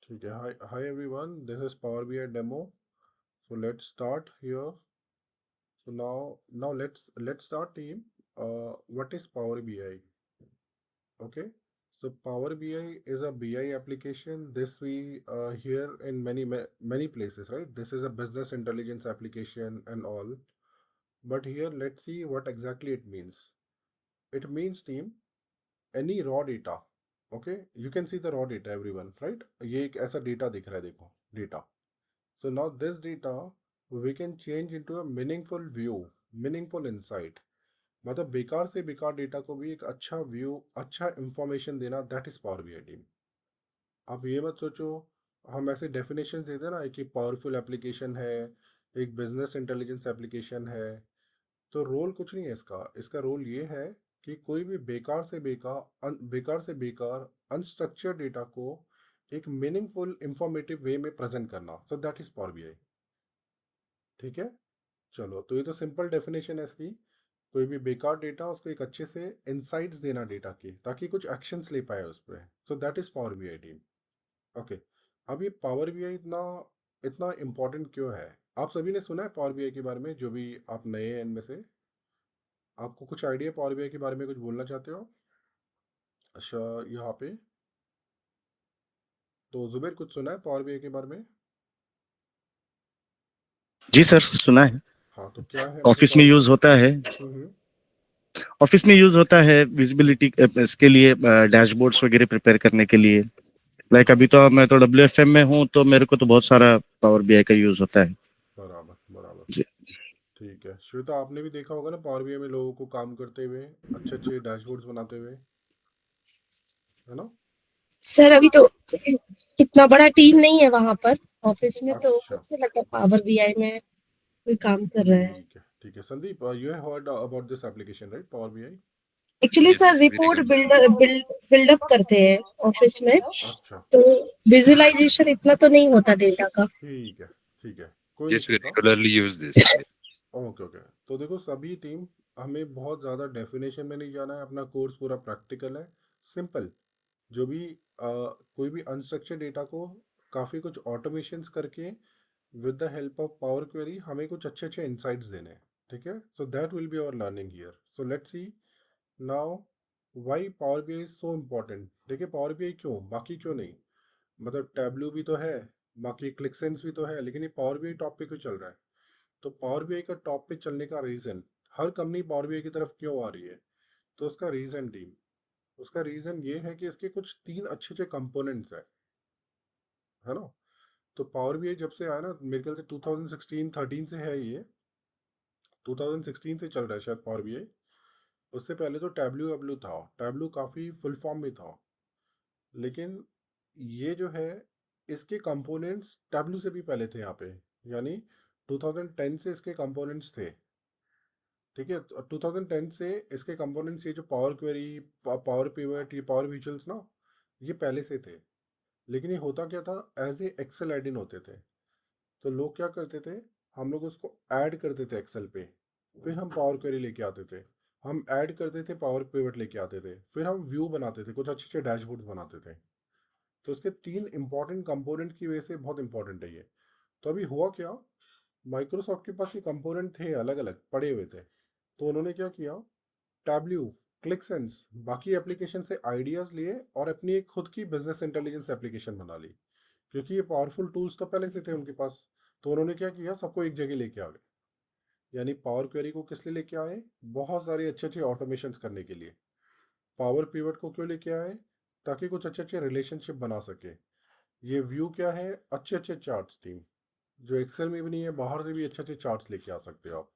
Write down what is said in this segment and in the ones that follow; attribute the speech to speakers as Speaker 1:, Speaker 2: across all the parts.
Speaker 1: ठीक है. Hi everyone. This is Power BI demo. So let's start here. So now let's start, team. What is Power BI? Okay. So Power BI is a BI application. This we hear in many places, right? This is a business intelligence application and all. But here let's see what exactly it means. It means, team, any raw data. Okay, you can see the raw data, everyone, right? ये एक ऐसा data दिख रहा है, देखो data. So now this data we can change into a meaningful view, meaningful insight. मतलब बेकार से बेकार डेटा को भी एक अच्छा व्यू, अच्छा इंफॉर्मेशन देना, that is power BI team. आप ये मत सोचो हम ऐसे डेफिनेशन देते ना कि पावरफुल एप्लीकेशन है, एक बिजनेस इंटेलिजेंस एप्लीकेशन है. तो रोल कुछ नहीं है इसका. इसका रोल ये है कि कोई भी बेकार से बेकार अनस्ट्रक्चर्ड डेटा को एक मीनिंगफुल इंफॉर्मेटिव वे में प्रेजेंट करना. So that is power BI. ठीक है. चलो, तो ये तो सिंपल डेफिनेशन है इसकी. कोई भी बेकार डेटा उसको एक अच्छे से इंसाइट्स देना डेटा की, ताकि कुछ एक्शंस ले पाए उस पर. So that is power BI team. Okay. अब ये पावर बीआई इतना इतना इम्पोर्टेंट क्यों है? आप सभी ने सुना है पावर बीआई के बारे में, जो भी आप नए हैं इनमें से. आपको कुछ आइडिया पावर बीआई के बारे में, कुछ बोलना चाहते हो? अच्छा, यहाँ पे तो जुबेर कुछ सुना है पावर बीआई के बारे में?
Speaker 2: जी सर, सुना है।
Speaker 1: हाँ, तो क्या है मतलब
Speaker 2: ऑफिस में
Speaker 1: पावर
Speaker 2: यूज होता है।
Speaker 1: हम्म.
Speaker 2: ऑफिस में यूज होता है विजिबिलिटी इसके लिए, डैशबोर्ड्स वगैरह प्रिपेयर करने के लिए। लाइक अभी तो मैं तो WFM में हूँ, तो मेरे को तो बहुत सारा पावर बीआई का यूज होता है।
Speaker 1: बराबर बराबर.
Speaker 2: जी
Speaker 1: ठीक है श्वेता, आपने भी देखा होगा ना पावर बीआई में लोगों को काम करते हुए, अच्छे अच्छे डैशबोर्ड्स बनाते हुए, है ना?
Speaker 3: सर अभी तो इतना बड़ा टीम नहीं है वहां पर ऑफिस में, तो
Speaker 1: अच्छा.
Speaker 3: मुझे लगता है पावर बीआई में कोई काम कर रहा है।
Speaker 1: ठीक है. ठीक है Sandeep, you have heard about this application, right? Power BI.
Speaker 3: Actually
Speaker 4: Yes,
Speaker 3: sir
Speaker 4: yes, very
Speaker 3: report
Speaker 4: good.
Speaker 3: Build up करते हैं ऑफिस में,
Speaker 1: अच्छा.
Speaker 3: तो विजुअलाइजेशन इतना तो नहीं होता डेटा का।
Speaker 1: ठीक है. ठीक है, कोई नहीं
Speaker 4: Yes, we
Speaker 1: Shweta.
Speaker 4: regularly use this.
Speaker 1: Okay okay. तो देखो सभी टीम, हमें बहुत ज़्यादा डेफिनेशन में नहीं जाना है. अपना कोर्स पूरा प्रैक्टिकल है, सिंपल. जो भी कोई भी अनस्ट्रक्चर्ड डेटा को काफ़ी कुछ ऑटोमेशंस करके with the help of power query हमें कुछ अच्छे अच्छे इंसाइट्स देने हैं. ठीक है. So that will be our learning here. So let's see now why power B I is so important. देखिए पावर बी आई क्यों, बाकी क्यों नहीं. मतलब टैबलू भी तो है, बाकी क्लिकसेंस भी तो है, लेकिन ये पावर बी आई टॉप पे क्यों चल रहा है? तो पावर बीआई का टॉप पे चलने का रीज़न, हर कंपनी पावर बीआई की तरफ क्यों आ रही है? तो उसका रीज़न, टीम, उसका रीज़न ये है कि इसके कुछ तीन अच्छे अच्छे कंपोनेंट्स है ना? तो पावर बीआई जब से आया ना, मेरे ख्याल से 2016-13 से है ये. 2016 से चल रहा है शायद पावर बीआई. उससे पहले तो टैबलू वैबलू था. टैबलू काफ़ी फुल फॉर्म में था, लेकिन ये जो है, इसके कंपोनेंट्स टैबलू से भी पहले थे यहाँ पे. यानी 2010 से इसके कंपोनेंट्स थे. ठीक है. 2010 से इसके कंपोनेंट्स, ये जो पावर क्वेरी, पावर पिवट, ये पावर विजुअल्स ना, ये पहले से थे. लेकिन ये होता क्या था, एज ए एक्सेल एड इन होते थे. तो लोग क्या करते थे, हम लोग उसको ऐड करते थे एक्सेल पे, फिर हम पावर क्वेरी लेके आते थे. हम ऐड करते थे, पावर पिवट लेके आते थे, फिर हम व्यू बनाते थे, कुछ अच्छे अच्छे डैशबोर्ड बनाते थे. तो इसके तीन इंपॉर्टेंट कंपोनेंट की वजह से बहुत इंपॉर्टेंट है ये. तो अभी हुआ क्या, माइक्रोसॉफ्ट के पास ये कंपोनेंट थे, अलग अलग पड़े हुए थे. तो उन्होंने क्या किया, टैबल्यू, क्लिकसेंस, बाकी एप्लीकेशन से आइडियाज़ लिए और अपनी एक खुद की बिजनेस इंटेलिजेंस एप्लीकेशन बना ली. क्योंकि ये पावरफुल टूल्स तो पहले से थे उनके पास. तो उन्होंने क्या किया, सबको एक जगह लेके आ गए. यानी पावर क्वेरी को किस लिए लेके आए? बहुत सारे अच्छे अच्छे ऑटोमेशन करने के लिए. पावर पिवट को क्यों लेके आए? ताकि कुछ अच्छे अच्छे रिलेशनशिप बना सके. ये व्यू क्या है, अच्छे अच्छे चार्ट्स थी, जो एक्सेल में भी नहीं है, बाहर से भी अच्छे अच्छे चार्ट्स लेके आ सकते हो आप.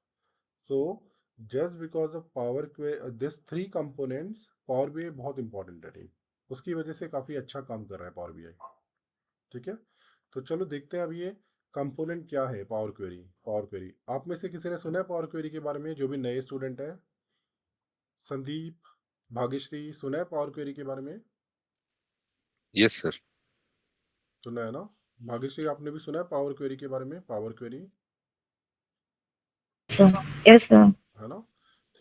Speaker 1: So just because of power this three components, power BI बहुत इंपॉर्टेंट है टीम. उसकी वजह से काफ़ी अच्छा काम कर रहा है पावर बीआई. ठीक है. तो चलो देखते हैं अब ये कंपोनेंट क्या है. पावर क्वेरी, पावर क्वेरी, आप में से किसी ने सुना है पावर क्वेरी के बारे में, जो भी नए स्टूडेंट है? संदीप, भाग्यश्री, सुना है पावर क्वेरी के बारे में?
Speaker 4: Yes, sir.
Speaker 1: सुना है ना? भाग्यश्री, आपने भी सुना है पावर क्वेरी के बारे में? Power query,
Speaker 3: yes sir.
Speaker 1: है ना?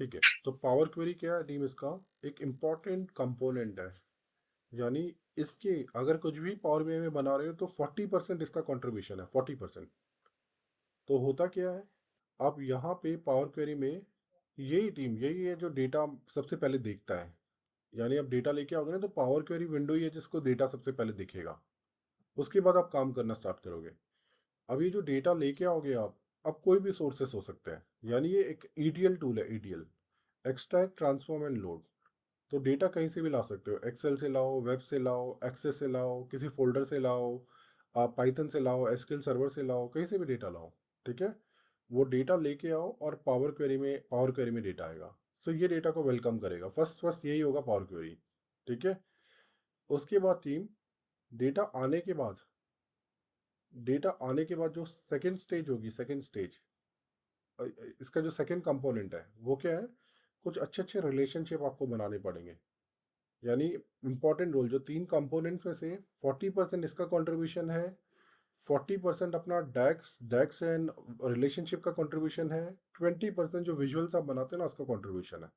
Speaker 1: ठीक है. तो पावर क्वेरी क्या है टीम? इसका एक इम्पॉर्टेंट कंपोनेंट है. यानी इसके अगर कुछ भी पावर बीआई में बना रहे हो तो 40% इसका कंट्रीब्यूशन है, 40%। तो होता क्या है, आप यहाँ पे पावर क्वेरी में यही टीम यही है जो डेटा सबसे पहले देखता है। यानी आप डेटा लेके आओगे ना, तो पावर क्वेरी विंडो ही है जिसको डेटा सबसे पहले दिखेगा। उसके बाद आप काम करना स्टार्ट करोगे। अब ये जो डेटा लेके आओगे आप, अब कोई भी सोर्सेस हो सकते हैं। यानी ये एक ईटीएल टूल है, ETL, extract transform and load. तो डेटा कहीं से भी ला सकते हो, एक्सेल से लाओ, वेब से लाओ, एक्सेस से लाओ, किसी फोल्डर से लाओ, आप पाइथन से लाओ, एसक्यूएल सर्वर से लाओ, कहीं से भी डेटा लाओ। ठीक है, वो डेटा लेके आओ और पावर क्वेरी में डेटा आएगा। तो ये डेटा को वेलकम करेगा। फर्स्ट फर्स्ट यही होगा पावर क्वेरी। ठीक है, उसके बाद टीम डेटा आने के बाद जो सेकंड स्टेज होगी, सेकंड स्टेज, इसका जो सेकंड कंपोनेंट है वो क्या है, कुछ अच्छे अच्छे रिलेशनशिप आपको बनाने पड़ेंगे। यानी इंपॉर्टेंट रोल, जो तीन कंपोनेंट्स में से 40% इसका कंट्रीब्यूशन है, 40% अपना डैक्स डैक्स एंड रिलेशनशिप का कंट्रीब्यूशन है, 20% जो विजुअल्स आप बनाते हैं ना उसका कंट्रीब्यूशन है।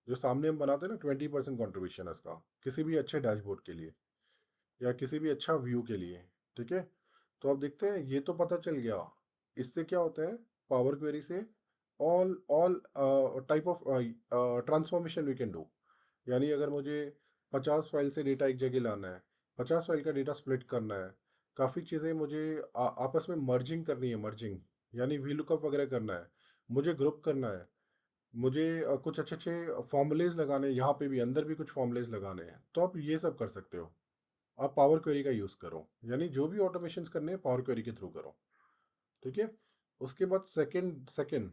Speaker 1: जो सामने हम बनाते हैं ना, 20% कंट्रीब्यूशन है इसका, किसी भी अच्छे डैशबोर्ड के लिए या किसी भी अच्छा व्यू के लिए। ठीक है, तो आप देखते हैं, ये तो पता चल गया। इससे क्या होता है, पावर क्वेरी से all type of transformation we can do. यानी अगर मुझे 50 फाइल से डेटा एक जगह लाना है, 50 फाइल का डेटा स्प्लिट करना है, काफ़ी चीज़ें मुझे आपस में मर्जिंग करनी है, मर्जिंग यानी वी लुकअप वगैरह करना है, मुझे ग्रुप करना है, मुझे कुछ अच्छे अच्छे फॉर्मूलेज लगाने हैं, यहाँ पे भी अंदर भी कुछ फॉर्मूलेज लगाने हैं, तो आप ये सब कर सकते हो। आप पावर क्वेरी का यूज़ करो, यानी जो भी ऑटोमेशंस करने हैं पावर क्वेरी के थ्रू करो। ठीक है, उसके बाद सेकंड सेकंड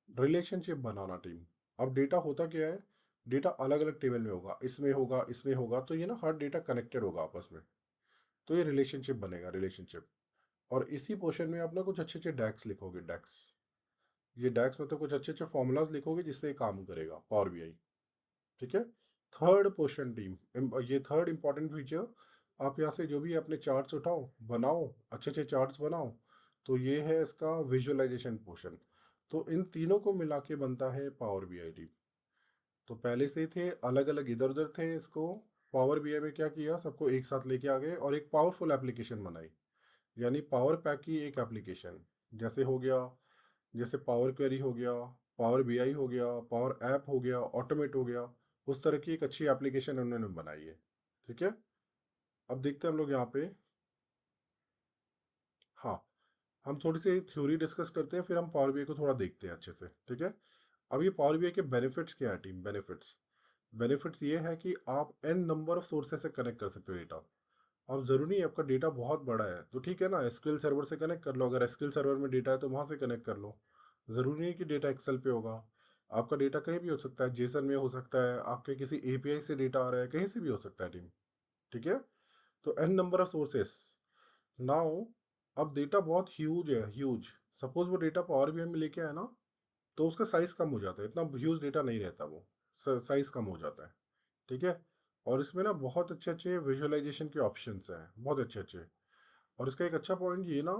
Speaker 1: रिलेशनशिप बनाना टीम। अब डेटा होता क्या है, डेटा अलग अलग टेबल में होगा, इसमें होगा, इसमें होगा, तो ये ना हर डेटा कनेक्टेड होगा आपस में। तो ये रिलेशनशिप बनेगा, रिलेशनशिप। और इसी पोर्शन में आप ना कुछ अच्छे अच्छे डैक्स लिखोगे, डैक्स। ये डैक्स मतलब कुछ अच्छे अच्छे फॉर्मूलाज लिखोगे जिससे ये काम करेगा पावर बीआई। ठीक है, थर्ड पोर्शन टीम, ये थर्ड इंपॉर्टेंट फीचर। आप यहाँ से जो भी अपने चार्ट्स उठाओ, बनाओ, अच्छे अच्छे चार्ट्स बनाओ। तो ये है इसका विजुअलाइजेशन पोर्शन। तो इन तीनों को मिला के बनता है पावर बीआई टीम। तो पहले से थे अलग अलग, इधर उधर थे, इसको पावर बीआई में क्या किया, सबको एक साथ लेके आ गए और एक पावरफुल एप्लीकेशन बनाई। यानी पावर पैक की एक एप्लीकेशन, जैसे हो गया, जैसे पावर क्वेरी हो गया, पावर बीआई हो गया, पावर ऐप हो गया, ऑटोमेट हो गया। उस तरह की एक अच्छी एप्लीकेशन उन्होंने बनाई है। ठीक है, अब देखते हैं हम लोग यहाँ पे। हाँ, हम थोड़ी सी थ्योरी डिस्कस करते हैं, फिर हम पावर बीआई को थोड़ा देखते हैं अच्छे से। ठीक है, अब ये पावर बीआई के बेनिफिट्स क्या है टीम, बेनिफिट्स। बेनिफिट्स ये है कि आप एन नंबर ऑफ सोर्सेज से कनेक्ट कर सकते हो डेटा। अब ज़रूरी नहीं है आपका डेटा बहुत बड़ा है तो ठीक है ना, एसक्यूएल सर्वर से कनेक्ट कर लो, अगर एसक्यूएल सर्वर में डेटा है तो वहाँ से कनेक्ट कर लो। ज़रूरी नहीं कि डेटा एक्सेल पे होगा, आपका डेटा कहीं भी हो सकता है, जेसन में हो सकता है, आपके किसी एपीआई से डेटा आ रहा है, कहीं से भी हो सकता है टीम। ठीक है, तो n number of sources. Now अब डेटा बहुत ह्यूज है, ह्यूज। सपोज वो डेटा पावर बीआई में लेके आया ना, तो उसका साइज़ कम हो जाता है, इतना ह्यूज डेटा नहीं रहता, वो साइज़ कम हो जाता है। ठीक है, और इसमें ना बहुत अच्छे अच्छे विजुअलाइजेशन के ऑप्शंस हैं, बहुत अच्छे अच्छे। और इसका एक अच्छा पॉइंट ये ना,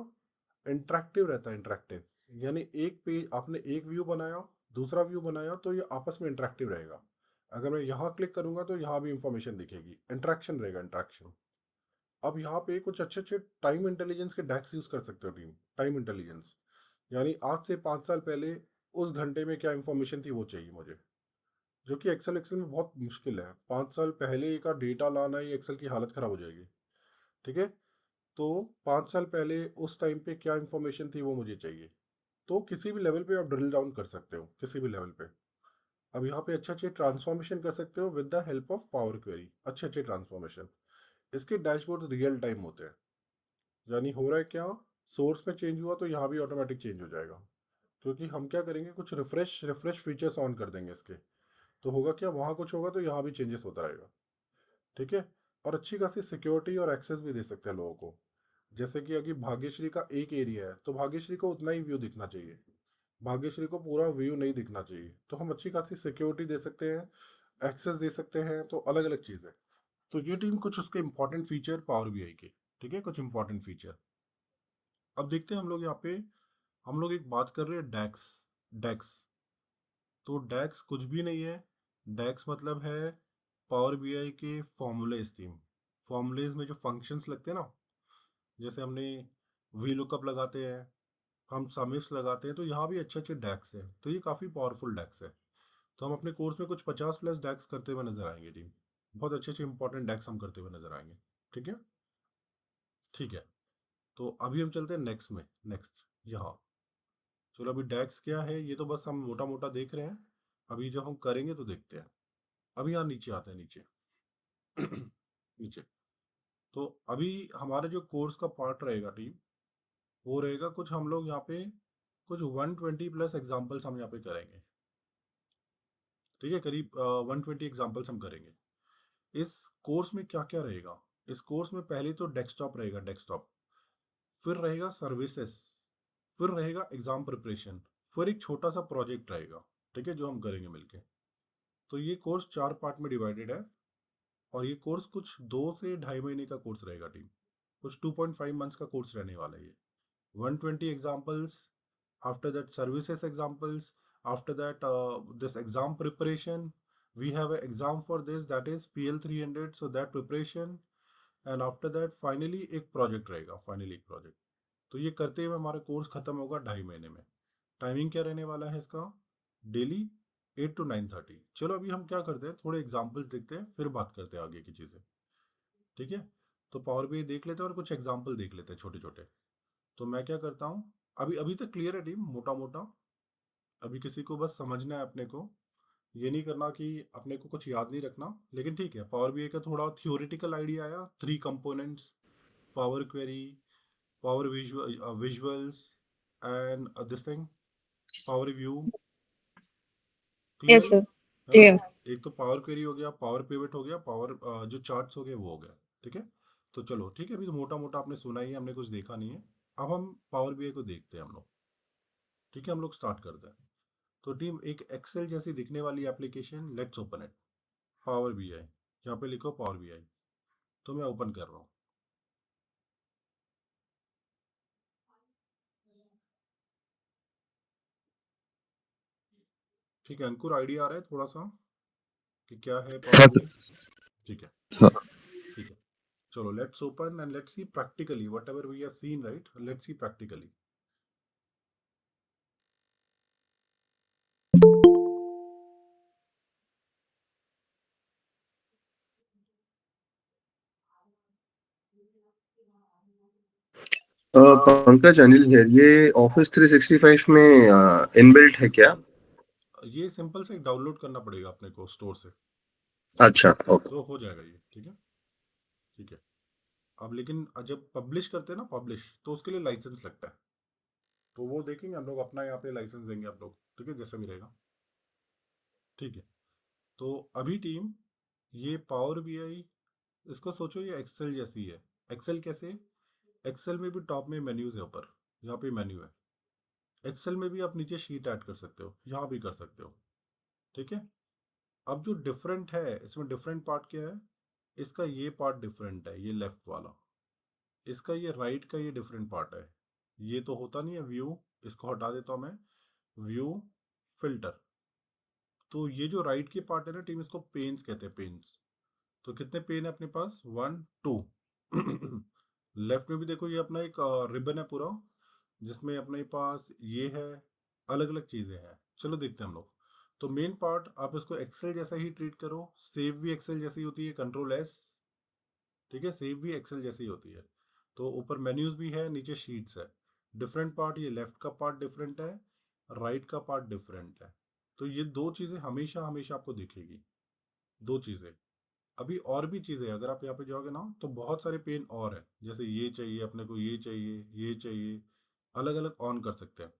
Speaker 1: इंटरेक्टिव रहता है, इंटरेक्टिव। यानी एक पेज आपने एक व्यू बनाया, दूसरा व्यू बनाया, तो ये आपस में इंटरेक्टिव रहेगा। अगर मैं यहाँ क्लिक करूंगा तो यहाँ भी इंफॉर्मेशन दिखेगी, इंटरेक्शन रहेगा, इंटरेक्शन। अब यहाँ पे कुछ अच्छे अच्छे टाइम इंटेलिजेंस के डैक्स यूज कर सकते हो टीम। टाइम इंटेलिजेंस यानी आज से 5 साल पहले उस घंटे में क्या इंफॉर्मेशन थी वो चाहिए मुझे, जो कि एक्सेल एक्सेल में बहुत मुश्किल है। 5 साल पहले का डेटा लाना ही एक्सेल की हालत खराब हो जाएगी। ठीक है, तो 5 साल पहले उस टाइम पे क्या इंफॉर्मेशन थी वो मुझे चाहिए। तो किसी भी लेवल पे आप ड्रिल डाउन कर सकते हो, किसी भी लेवल पे। अब यहाँ पे अच्छे अच्छे ट्रांसफॉर्मेशन कर सकते हो with the help of power query, अच्छे अच्छे ट्रांसफॉर्मेशन। इसके डैशबोर्ड रियल टाइम होते हैं। यानी हो रहा है क्या, सोर्स में चेंज हुआ तो यहाँ भी ऑटोमेटिक चेंज हो जाएगा। क्योंकि हम क्या करेंगे, कुछ रिफ्रेश रिफ्रेश फीचर्स ऑन कर देंगे इसके, तो होगा क्या, वहाँ कुछ होगा तो यहाँ भी चेंजेस होता रहेगा। ठीक है, और अच्छी खासी सिक्योरिटी और एक्सेस भी दे सकते हैं लोगों को। जैसे कि अगर भाग्यश्री का एक एरिया है तो भाग्यश्री को उतना ही व्यू दिखना चाहिए, भाग्यश्री को पूरा व्यू नहीं दिखना चाहिए। तो हम अच्छी खासी सिक्योरिटी दे सकते हैं, एक्सेस दे सकते हैं, तो अलग अलग चीज़ है। तो ये टीम कुछ उसके इंपॉर्टेंट फीचर पावर बीआई के। ठीक है, कुछ इंपॉर्टेंट फीचर। अब देखते हैं हम लोग यहाँ पे, हम लोग एक बात कर रहे हैं डैक्स। डैक्स, तो डैक्स कुछ भी नहीं है। डैक्स मतलब है पावर बीआई के फॉर्मूले स्कीम। फॉर्मूलेज में जो फंक्शंस लगते हैं ना, जैसे हमने वी लुकअप लगाते हैं, हम सम इफ्स लगाते हैं, तो यहाँ भी अच्छे अच्छे डैक्स है, तो ये काफ़ी पावरफुल डैक्स है। तो हम अपने कोर्स में कुछ 50 प्लस डैक्स करते हुए नजर आएंगे टीम। बहुत अच्छे अच्छे इंपॉर्टेंट डैक्स हम करते हुए नजर आएंगे। ठीक है, ठीक है। तो अभी हम चलते हैं नेक्स्ट में। नेक्स्ट यहाँ, चलो अभी डैक्स क्या है ये तो बस हम मोटा मोटा देख रहे हैं, अभी जब हम करेंगे तो देखते हैं। अभी यहाँ नीचे आते हैं, नीचे नीचे। तो अभी हमारे जो कोर्स का पार्ट रहेगा टीम, वो रहेगा कुछ हम लोग यहाँ पे कुछ 120 प्लस एग्जाम्पल्स हम यहाँ पे करेंगे। ठीक है, करीब 120 एग्जाम्पल्स हम करेंगे। इस कोर्स में क्या क्या रहेगा? इस कोर्स में पहले तो डेस्कटॉप रहेगा, डेस्कटॉप, फिर रहेगा सर्विसेज, फिर रहेगा एग्जाम प्रिपरेशन, फिर एक छोटा सा प्रोजेक्ट रहेगा। ठीक है, जो हम करेंगे मिलके। तो ये कोर्स 4 पार्ट में डिवाइडेड है, और ये कोर्स कुछ 2 से ढाई महीने का कोर्स रहेगा टीम। कुछ 2.5 मंथ्स का कोर्स रहने वाला है ये। 120 examples, after that services examples, after that this exam preparation, we have an exam for this, that is PL300, so that preparation, and after that finally एक प्रोजेक्ट रहेगा, finally एक project. तो ये करते हुए हमारा कोर्स खत्म होगा 2.5 महीने में। टाइमिंग क्या रहने वाला है इसका? Daily 8 to 9:30। चलो अभी हम क्या करते हैं, थोड़े एग्जाम्पल्स देखते हैं, फिर बात करते हैं आगे की चीज़ें। ठीक है, तो पावर भी देख लेते हैं और कुछ एग्जाम्पल देख लेते हैं छोटे छोटे। तो मैं क्या करता हूँ, अभी अभी तक क्लियर है टीम, मोटा मोटा? अभी किसी को बस समझना है अपने को, ये नहीं करना कि अपने को कुछ याद नहीं रखना, लेकिन ठीक है। पावर बीआई का थोड़ा थियोरेटिकल आइडिया आया, 3 components, power query, power visuals, and this thing, power view. Clear
Speaker 3: Yes,
Speaker 1: है
Speaker 3: sir.
Speaker 1: है ना?
Speaker 3: Yeah.
Speaker 1: एक तो पावर क्वेरी हो गया, पावर पिवट हो गया, पावर जो चार्ट्स हो गए वो हो गया। ठीक है, तो चलो ठीक है, अभी तो मोटा मोटा आपने सुना ही है, हमने कुछ देखा नहीं है। अब हम पावर बीआई को देखते हैं हम लोग। ठीक है, हम लोग स्टार्ट करते हैं। तो टीम, एक एक्सेल जैसी दिखने वाली application, let's open it. Power BI, यहाँ पे लिखो पावर बीआई, तो मैं ओपन कर रहा हूँ। ठीक है, अंकुर आइडिया आ रहा है थोड़ा सा कि क्या है पावर
Speaker 5: हाँ
Speaker 1: बीआई? ठीक है,
Speaker 5: हाँ।
Speaker 1: ठीक है। चलो let's open and let's see practically whatever we have seen, right? Let's see practically.
Speaker 5: Pankaj, Anil here. ये ऑफिस 365 में इनबिल्ट है क्या?
Speaker 1: ये सिंपल से डाउनलोड करना पड़ेगा अपने को स्टोर से,
Speaker 5: अच्छा, ओके।
Speaker 1: तो हो जाएगा ये। ठीक है, ठीक है। अब लेकिन जब पब्लिश करते हैं ना, पब्लिश, तो उसके लिए लाइसेंस लगता है, तो वो देखेंगे हम लोग, अपना यहाँ पे लाइसेंस देंगे आप लोग। ठीक है, जैसा भी रहेगा। ठीक है, तो अभी टीम, ये पावर बीआई, इसको सोचो ये एक्सेल जैसी है। एक्सेल कैसे? एक्सेल में भी टॉप में मेन्यूज है, ऊपर यहाँ पे मेन्यू है। एक्सेल में भी आप नीचे शीट ऐड कर सकते हो, यहाँ भी कर सकते हो। ठीक है, अब जो डिफरेंट है इसमें, डिफरेंट पार्ट क्या है? इसका ये पार्ट डिफरेंट है, ये लेफ्ट वाला। इसका ये राइट का ये डिफरेंट पार्ट है। ये तो होता नहीं है व्यू, इसको हटा देता हूँ मैं, व्यू, फिल्टर। तो ये जो राइट की पार्ट है ना टीम, इसको पेन्स कहते हैं, पेन्स। तो कितने पेन है अपने पास? 1 2। लेफ्ट में भी देखो, ये अपना एक रिबन है पूरा, जिसमें अपने पास ये है, अलग अलग चीजें हैं। चलो देखते हैं हम लोग। तो मेन पार्ट आप इसको एक्सेल जैसा ही ट्रीट करो, सेव भी एक्सेल जैसी होती है, कंट्रोल एस। ठीक है, सेव भी एक्सेल जैसी होती है। तो ऊपर मेन्यूज भी है, नीचे शीट्स है। डिफरेंट पार्ट, ये लेफ्ट का पार्ट डिफरेंट है, राइट का पार्ट डिफरेंट है। तो ये दो चीजें हमेशा हमेशा आपको दिखेगी, दो चीजें। अभी और भी चीज़ें, अगर आप यहाँ पे जाओगे ना, तो बहुत सारे पेन और है, जैसे ये चाहिए अपने को, ये चाहिए, ये चाहिए, अलग अलग ऑन कर सकते हैं।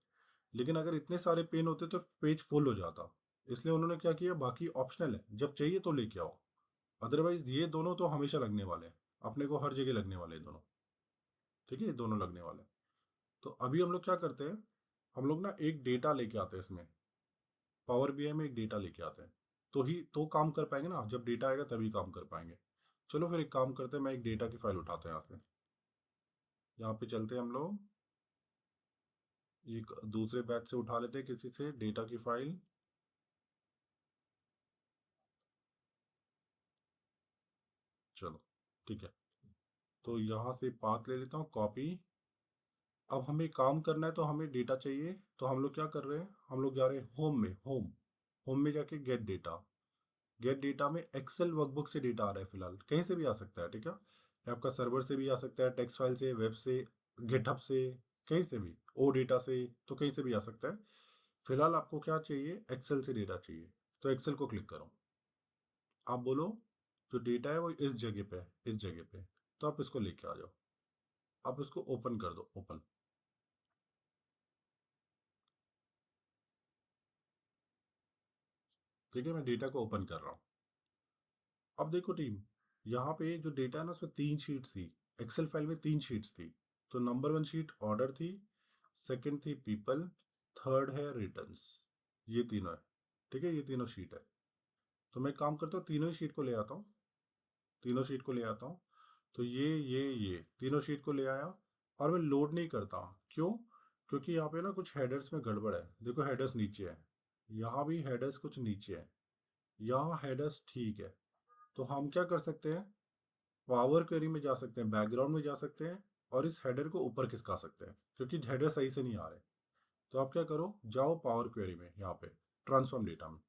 Speaker 1: लेकिन अगर इतने सारे पेन होते तो पेज फुल हो जाता, इसलिए उन्होंने क्या किया, बाकी ऑप्शनल है, जब चाहिए तो लेके आओ। अदरवाइज ये दोनों तो हमेशा लगने वाले हैं, अपने को हर जगह लगने वाले हैं दोनों। ठीक है, ये दोनों लगने वाले हैं। तो अभी हम लोग क्या करते हैं, हम लोग ना एक डेटा लेके आते हैं इसमें, पावर बीआई में एक डेटा लेके आते हैं, तो ही तो काम कर पाएंगे ना, जब डेटा आएगा तभी काम कर पाएंगे। चलो फिर एक काम करते हैं, मैं एक डेटा की फाइल उठाते हैं यहाँ से, यहाँ पे चलते हैं हम लोग, एक दूसरे बैच से उठा लेते हैं किसी से डेटा की फाइल। चलो ठीक है, तो यहाँ से पाथ ले लेता हूँ, कॉपी। अब हमें काम करना है तो हमें डेटा चाहिए, तो हम लोग क्या कर रहे हैं, हम लोग जा रहे हैं होम में, होम में जाके गेट डेटा में एक्सेल वर्कबुक से डेटा आ रहा है फिलहाल, कहीं से भी आ सकता है, ठीक है। ये आपका सर्वर से भी आ सकता है, टेक्स्ट फाइल से, वेब से, गिटहब से, कहीं से भी, ओ डेटा से, तो कहीं से भी आ सकता है। फिलहाल आपको क्या चाहिए, एक्सेल से डेटा चाहिए, तो एक्सेल को क्लिक करो। आप बोलो जो डेटा है वो इस जगह पे है, इस जगह पे, तो आप इसको लेके आ जाओ। आप इसको ओपन कर दो, ओपन। ठीक है, मैं डेटा को ओपन कर रहा हूँ। अब देखो टीम, यहाँ पे जो डेटा है ना उसमें 3 शीट्स थी, एक्सेल फाइल में 3 शीट्स थी। तो नंबर 1 शीट ऑर्डर थी, सेकंड थी पीपल, थर्ड है रिटर्न्स, ये तीनों है। ठीक है, ये तीनों शीट है। तो मैं काम करता हूँ, तीनों ही शीट को ले आता हूँ, तीनों शीट को ले आता हूँ। तो ये तीनों शीट को ले आया, और मैं लोड नहीं करता। क्यों? क्योंकि यहाँ पे ना कुछ हेडर्स में गड़बड़ है। देखो हेडर्स नीचे है, यहाँ भी हेडर्स कुछ नीचे है, यहाँ हेडर्स ठीक है। तो हम क्या कर सकते हैं, पावर क्वेरी में जा सकते हैं, बैकग्राउंड में जा सकते हैं, और इस हेडर को ऊपर खिसका सकते हैं, क्योंकि हेडर सही से नहीं आ रहे। तो आप क्या करो, जाओ पावर क्वेरी में, यहाँ पे ट्रांसफॉर्म डेटा में।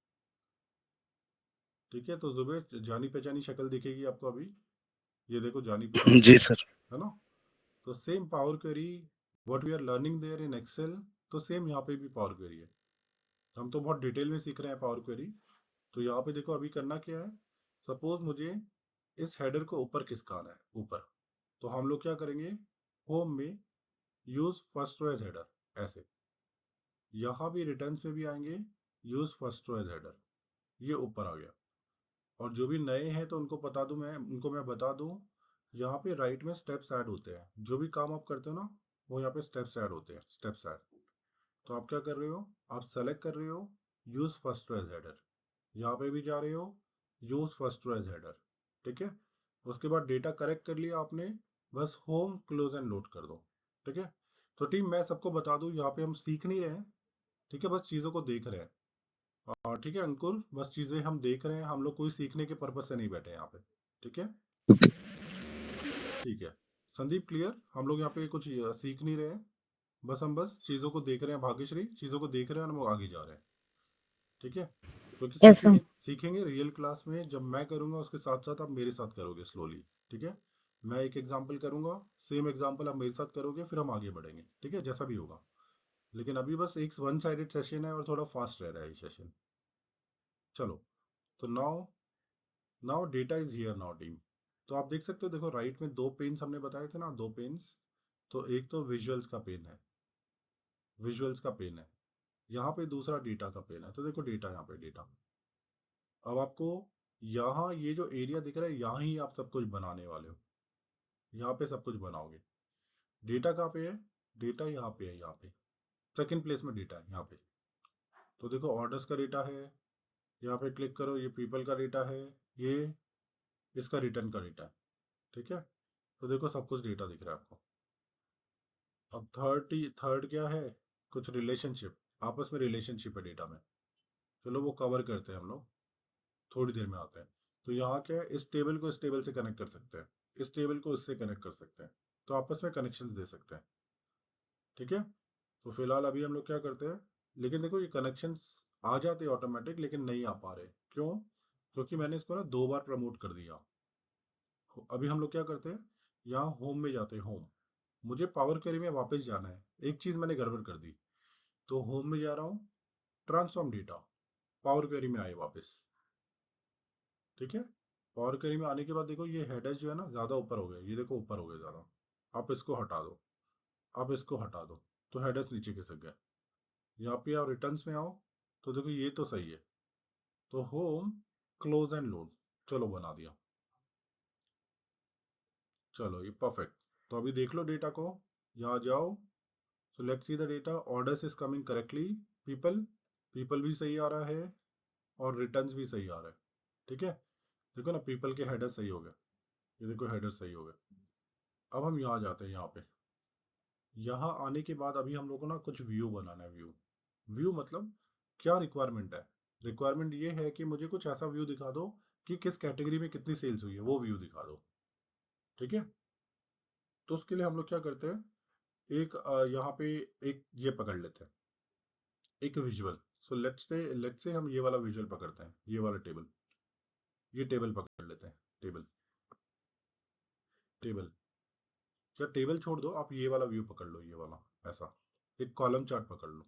Speaker 1: ठीक है, तो जुबेर जानी पहचानी शक्ल दिखेगी आपको अभी, ये देखो जानी पहचानी
Speaker 2: जी
Speaker 1: शक्ल,
Speaker 2: सर।
Speaker 1: है ना। तो same power query, what we are learning there in Excel, तो सेम यहाँ पे भी पावर क्वेरी है। हम तो बहुत डिटेल में सीख रहे हैं पावर क्वेरी। तो यहाँ पे देखो अभी करना क्या है, सपोज मुझे इस हेडर को ऊपर खिसकाना है, ऊपर। तो हम लोग क्या करेंगे, होम में use first row as header, ऐसे। यहाँ भी रिटर्न्स में भी आएंगे, use first row as header, ये ऊपर आ गया। और जो भी नए हैं तो उनको बता दूं, मैं उनको मैं बता दूं, यहाँ पे राइट में स्टेप्स ऐड होते हैं। जो भी काम आप करते हो ना, वो यहाँ पे स्टेप्स ऐड होते हैं, स्टेप्स ऐड। तो आप क्या कर रहे हो, आप सेलेक्ट कर रहे हो use first row as header, यहाँ पे भी जा रहे हो use first row as header. ठीक है, उसके बाद डेटा करेक्ट कर लिया आपने, बस होम क्लोज एंड लोड कर दो। ठीक है, तो टीम मैं सबको बता दूं, यहाँ पे हम सीख नहीं रहे हैं, ठीक है, बस चीज़ों को देख रहे हैं। और ठीक है अंकुर, बस चीज़ें हम देख रहे हैं, हम लोग कोई सीखने के पर्पज से नहीं बैठे हैं यहाँ पे। ठीक है, ठीक है। संदीप क्लियर, हम लोग यहाँ पे कुछ सीख नहीं रहे हैं, बस चीज़ों को देख रहे हैं, भाग्यश्री चीज़ों को देख रहे हैं और हम आगे जा रहे हैं। ठीक है, क्योंकि
Speaker 3: यस सर।
Speaker 1: सीखेंगे रियल क्लास में, जब मैं करूँगा उसके साथ साथ आप मेरे साथ करोगे स्लोली। ठीक है, मैं एक एग्जाम्पल करूँगा, सेम एग्जाम्पल आप मेरे साथ करोगे, फिर हम आगे बढ़ेंगे। ठीक है, जैसा भी होगा। लेकिन अभी बस एक वन साइडेड सेशन है और थोड़ा फास्ट रह रहा है ये सेशन। चलो, तो now now data is here now team. तो आप देख सकते हो, देखो राइट में 2 पेन्स हमने बताए थे ना, 2 पेन्स। तो एक तो विजुअल्स का पेन है, विजुअल्स का पेन है, यहाँ पे दूसरा डेटा का पेन है। तो देखो डेटा, यहाँ पे डेटा। अब आपको यहाँ ये जो एरिया दिख रहा है, यहाँ ही आप सब कुछ बनाने वाले हो, यहाँ पे सब कुछ बनाओगे। डेटा कहाँ पे है, डेटा यहाँ पे है, यहाँ पे सेकंड प्लेस में डेटा है, यहाँ पे। तो देखो ऑर्डर्स का डेटा है, यहाँ पे क्लिक करो, ये पीपल का डेटा है, ये इसका रिटर्न का डेटा है। ठीक है, तो देखो सब कुछ डेटा दिख रहा है आपको। अब थर्ड क्या है, कुछ रिलेशनशिप, आपस में रिलेशनशिप है डेटा में। चलो वो कवर करते हैं हम लोग, थोड़ी देर में आते हैं। तो यहाँ क्या है, इस टेबल को इस टेबल से कनेक्ट कर सकते हैं, इस टेबल को इससे कनेक्ट कर सकते हैं, तो आपस में कनेक्शंस दे सकते हैं। ठीक है, तो फिलहाल अभी हम लोग क्या करते हैं, लेकिन देखो ये कनेक्शंस आ जाते ऑटोमेटिक, लेकिन नहीं आ पा रहे। क्यों? क्योंकि मैंने इसको ना 2 बार प्रमोट कर दिया। अभी हम लोग क्या करते हैं, यहाँ होम में जाते हैं, होम। मुझे पावर क्वेरी में वापस जाना है, एक चीज़ मैंने गड़बड़ कर दी। तो होम में जा रहा हूँ, ट्रांसफॉर्म डेटा, पावर क्वेरी में आए वापस। ठीक है, पावर क्वेरी में आने के बाद देखो ये हेडर्स जो है ना ज़्यादा ऊपर हो गए, ये देखो ऊपर हो गए ज़्यादा। आप इसको हटा दो, आप इसको हटा दो, तो हेडर्स नीचे खिसक गए। यहाँ पे आओ, रिटर्न्स में आओ, तो देखो ये तो सही है। तो होम क्लोज एंड लोड, चलो बना दिया, चलो ये परफेक्ट। तो अभी देख लो डेटा को, यहाँ जाओ, सो let's see the data, orders is coming correctly, people, people भी सही आ रहा है, और रिटर्न्स भी सही आ रहा है। ठीक है, देखो ना पीपल के हेडर सही हो गए, ये देखो हेडर सही हो गए। अब हम यहाँ जाते हैं, यहाँ पे, यहाँ आने के बाद अभी हम लोग को ना कुछ व्यू बनाना है। व्यू, व्यू मतलब क्या रिक्वायरमेंट है, रिक्वायरमेंट ये है कि मुझे कुछ ऐसा व्यू दिखा दो कि किस कैटेगरी में कितनी सेल्स हुई है, वो व्यू दिखा दो। ठीक है, तो उसके लिए हम लोग क्या करते हैं, एक यहाँ पे एक ये पकड़ लेते हैं, एक विजुअल। सो लेट्स से हम ये वाला विजुअल पकड़ते हैं, ये वाला टेबल, ये टेबल पकड़ लेते हैं, टेबल टेबल या टेबल छोड़ दो, आप ये वाला व्यू पकड़ लो, ये वाला ऐसा एक कॉलम चार्ट पकड़ लो।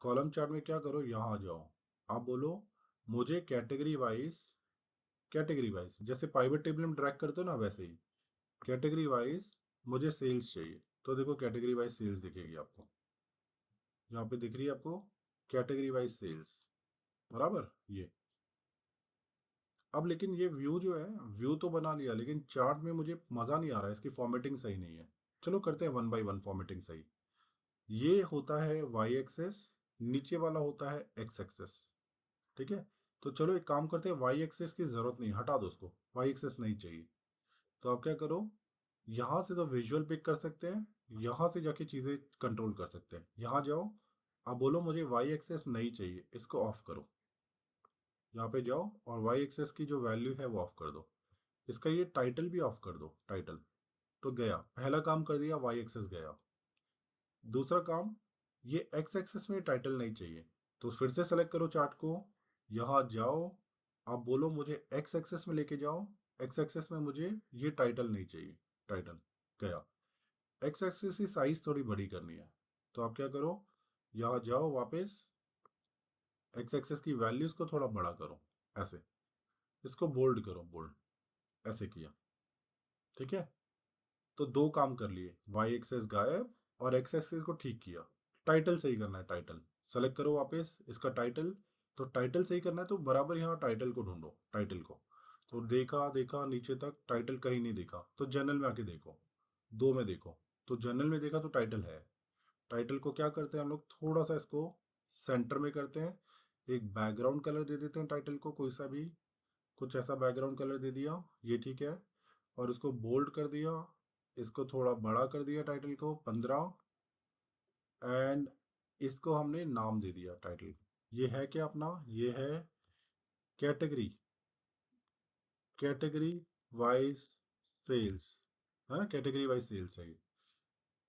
Speaker 1: कॉलम चार्ट में क्या करो, यहाँ आ जाओ, आप बोलो मुझे कैटेगरी वाइज जैसे पाइवट टेबल में ड्रैग करते हो ना, वैसे ही कैटेगरी वाइज मुझे सेल्स चाहिए। तो देखो कैटेगरी वाइज सेल्स दिखेगी आपको, यहाँ पे दिख रही है आपको कैटेगरी वाइज सेल्स, बराबर ये। अब लेकिन ये व्यू जो है, व्यू तो बना लिया, लेकिन चार्ट में मुझे मज़ा नहीं आ रहा है, इसकी फॉर्मेटिंग सही नहीं है। चलो करते हैं 1 बाय 1 फॉर्मेटिंग सही। ये होता है वाई एक्सेस, नीचे वाला होता है एक्स एक्सेस, ठीक है। तो चलो एक काम करते हैं, वाई एक्सेस की ज़रूरत नहीं, हटा दो उसको, वाई एक्सेस नहीं चाहिए। तो आप क्या करो, यहाँ से तो विजुअल पिक कर सकते हैं, यहाँ से जाके चीज़ें कंट्रोल कर सकते हैं। यहाँ जाओ, आप बोलो मुझे वाई एक्सेस नहीं चाहिए, इसको ऑफ करो। यहाँ पे जाओ और वाई एक्सेस की जो वैल्यू है वो ऑफ कर दो। इसका ये टाइटल भी ऑफ कर दो, टाइटल तो गया, पहला काम कर दिया, वाई एक्सेस गया। दूसरा काम, ये एक्स एक्सेस में टाइटल नहीं चाहिए, तो फिर से सेलेक्ट करो चार्ट को, यहाँ जाओ, आप बोलो मुझे एक्स एक्सेस में लेके जाओ, एक्स एक्सेस में मुझे ये टाइटल नहीं चाहिए, टाइटल गया। एक्स एक्सेस की साइज थोड़ी बड़ी करनी है, तो आप क्या करो, यहाँ जाओ वापस, एक्स एक्सेस की वैल्यूज को थोड़ा बड़ा करो, ऐसे, इसको बोल्ड करो, बोल्ड ऐसे किया, ठीक है। तो दो काम कर लिए, वाई एक्सेस गायब और एक्स एक्सेस को ठीक किया। टाइटल सही करना है, टाइटल सेलेक्ट करो वापस, इसका टाइटल, तो टाइटल सही करना है तो बराबर यहाँ टाइटल को ढूंढो, टाइटल को। तो देखा देखा नीचे तक टाइटल कहीं नहीं दिखा, तो जनरल में आके देखो, दो में देखो, तो जनरल में देखा तो टाइटल है। टाइटल को क्या करते हैं हम लोग, थोड़ा सा इसको सेंटर में करते हैं, एक बैकग्राउंड कलर दे देते हैं टाइटल को, कोई सा भी, कुछ ऐसा बैकग्राउंड कलर दे दिया, ये ठीक है। और इसको बोल्ड कर दिया, इसको थोड़ा बड़ा कर दिया टाइटल को 15, एंड इसको हमने नाम दे दिया टाइटल। ये है क्या अपना, ये है कैटेगरी, कैटेगरी वाइज सेल्स, है ना, कैटेगरी वाइज सेल्स है ये।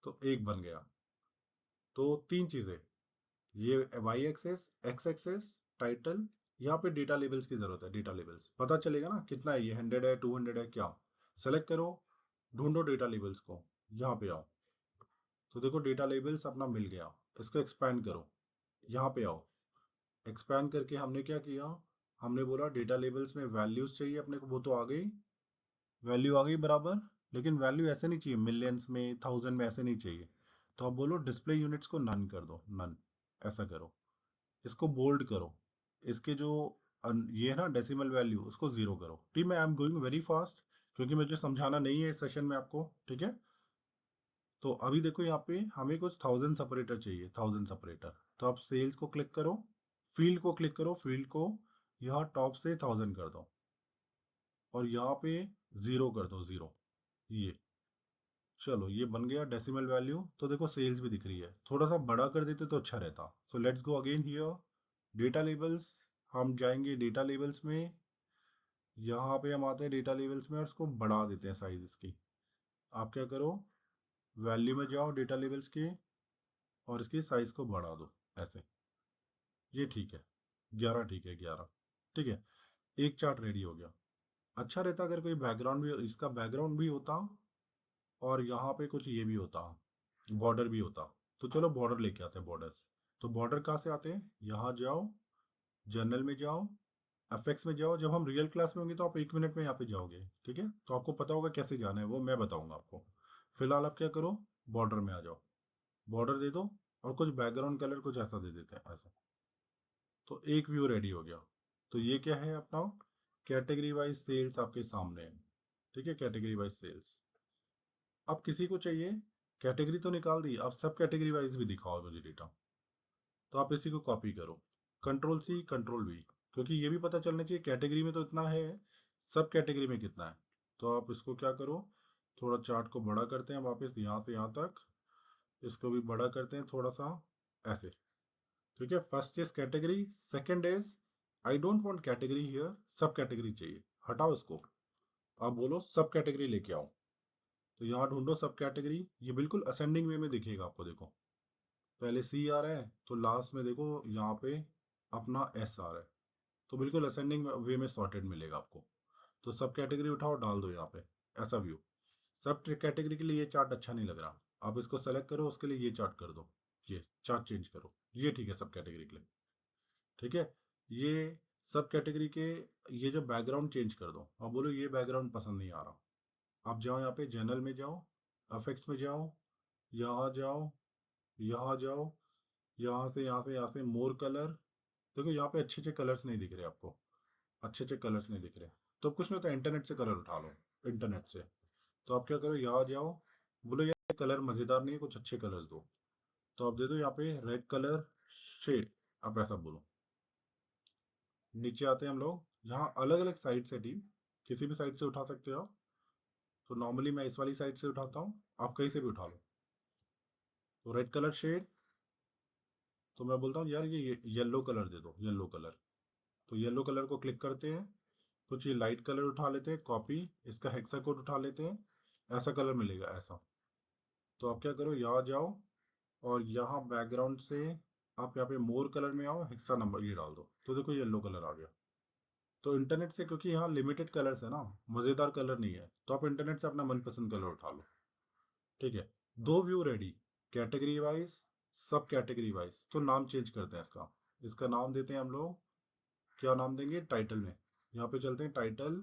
Speaker 1: तो एक बन गया। तो तीन चीजें, ये y axis, x axis, title, यहाँ पे डेटा लेबल्स की जरूरत है, डेटा लेबल्स पता चलेगा ना कितना है, ये 100 है 200 है क्या। सेलेक्ट करो, ढूंढो डेटा लेबल्स को, यहाँ पे आओ, तो देखो डेटा लेबल्स अपना मिल गया। इसको एक्सपैंड करो, यहाँ पे आओ, एक्सपैंड करके हमने क्या किया, हमने बोला डेटा लेबल्स में वैल्यूज चाहिए अपने को, वो तो आ गई, वैल्यू आ गई बराबर, लेकिन वैल्यू ऐसे नहीं चाहिए, मिलियंस में, थाउजेंड में ऐसे नहीं चाहिए। तो आप बोलो डिस्प्ले यूनिट्स को नन कर दो, नन ऐसा करो। इसको बोल्ड करो, इसके जो ये है ना डेसिमल वैल्यू, उसको जीरो करो। टीम में I am going very fast, क्योंकि मुझे समझाना नहीं है इस सेशन में आपको, ठीक है। तो अभी देखो यहाँ पे हमें कुछ 1000 सेपरेटर चाहिए, 1000 सेपरेटर। तो आप सेल्स को क्लिक करो, फील्ड को क्लिक करो, फील्ड को यहाँ टॉप से 1000 कर दो, और यहाँ पे 0 कर दो, 0, ये चलो ये बन गया डेसिमल वैल्यू। तो देखो सेल्स भी दिख रही है, थोड़ा सा बड़ा कर देते तो अच्छा रहता। So let's go again here, data labels, हम जाएंगे डेटा लेबल्स में, यहाँ पे हम आते हैं डेटा लेबल्स में और उसको बढ़ा देते हैं साइज इसकी। आप क्या करो, वैल्यू में जाओ डेटा लेबल्स के, और इसकी साइज को बढ़ा दो ऐसे, ये ठीक है, 11 ठीक है, 11 ठीक है। एक चार्ट रेडी हो गया। अच्छा रहता अगर कोई बैकग्राउंड भी, इसका बैकग्राउंड भी होता, और यहाँ पे कुछ ये भी होता, बॉर्डर भी होता। तो चलो बॉर्डर लेके आते हैं, बॉर्डर्स। तो बॉर्डर कहाँ से आते हैं, यहाँ जाओ, जनरल में जाओ, एफएक्स में जाओ। जब हम रियल क्लास में होंगे तो आप 1 मिनट में यहाँ पे जाओगे, ठीक है। तो आपको पता होगा कैसे जाना है, वो मैं बताऊंगा आपको। फिलहाल आप क्या करो, बॉर्डर में आ जाओ, बॉर्डर दे दो, और कुछ बैकग्राउंड कलर कुछ ऐसा दे देते हैं, ऐसा। तो एक व्यू रेडी हो गया। तो ये क्या है अपना, कैटेगरी वाइज सेल्स आपके सामने है, ठीक है, कैटेगरी वाइज सेल्स। अब किसी को चाहिए, कैटेगरी तो निकाल दी, अब सब कैटेगरी वाइज भी दिखाओ मुझे डेटा। तो आप इसी को कॉपी करो, कंट्रोल सी कंट्रोल वी, क्योंकि ये भी पता चलना चाहिए कैटेगरी में तो इतना है, सब कैटेगरी में कितना है। तो आप इसको क्या करो, थोड़ा चार्ट को बड़ा करते हैं वापस, यहाँ से यहाँ तक, इसको भी बड़ा करते हैं थोड़ा सा, ऐसे, ठीक है। First is category, second is I don't want category here, सब कैटेगरी चाहिए, हटाओ इसको। आप बोलो सब कैटेगरी लेके आओ, तो यहाँ ढूंढो सब कैटेगरी, ये बिल्कुल असेंडिंग वे में दिखेगा आपको। देखो पहले सी आ रहा है तो लास्ट में देखो यहाँ पे अपना एस आ रहा है, तो बिल्कुल असेंडिंग वे में सॉर्टेड मिलेगा आपको। तो सब कैटेगरी उठाओ डाल दो यहाँ पे, ऐसा व्यू। सब कैटेगरी के लिए ये चार्ट अच्छा नहीं लग रहा, आप इसको सेलेक्ट करो, उसके लिए ये चार्ट कर दो, ये चार्ट चेंज करो, ये ठीक है सब कैटेगरी के लिए। ठीक है, ये सब कैटेगरी के ये जो बैकग्राउंड चेंज कर दो। आप बोलो ये बैकग्राउंड पसंद नहीं आ रहा, आप जाओ यहाँ पे जनरल में जाओ, अफेक्ट्स में जाओ, यहाँ जाओ, यहाँ जाओ, यहाँ से मोर कलर। देखो यहाँ पे अच्छे अच्छे कलर्स नहीं दिख रहे आपको, अच्छे अच्छे कलर्स नहीं दिख रहे, तो कुछ नहीं होता, इंटरनेट से कलर उठा लो, इंटरनेट से। तो आप क्या करो, यहाँ जाओ, बोलो यार कलर मज़ेदार नहीं है, कुछ अच्छे कलर्स दो। तो आप दे दो यहाँ पे रेड कलर शेड, आप ऐसा बोलो। नीचे आते हैं हम लोग, यहाँ अलग अलग साइड से टीम, किसी भी साइड से उठा सकते हो आप। तो नॉर्मली मैं इस वाली साइड से उठाता हूँ, आप कहीं से भी उठा लो। तो रेड कलर शेड, तो मैं बोलता हूँ यार ये येलो कलर दे दो, येलो कलर। तो येलो कलर को क्लिक करते हैं, कुछ ये लाइट कलर उठा लेते हैं, कॉपी, इसका हेक्सा कोड उठा लेते हैं, ऐसा कलर मिलेगा ऐसा। तो आप क्या करो, यहाँ जाओ और यहाँ बैकग्राउंड से आप यहाँ पे मोर कलर में आओ, हेक्सा नंबर ये डाल दो, तो देखो येलो कलर आ गया। तो इंटरनेट से, क्योंकि यहाँ लिमिटेड कलर्स है ना, मज़ेदार कलर नहीं है, तो आप इंटरनेट से अपना मनपसंद कलर उठा लो। ठीक है, दो व्यू रेडी, कैटेगरी वाइज, सब कैटेगरी वाइज। तो नाम चेंज करते हैं इसका, इसका नाम देते हैं हम लोग, क्या नाम देंगे, टाइटल में। यहाँ पे चलते हैं title,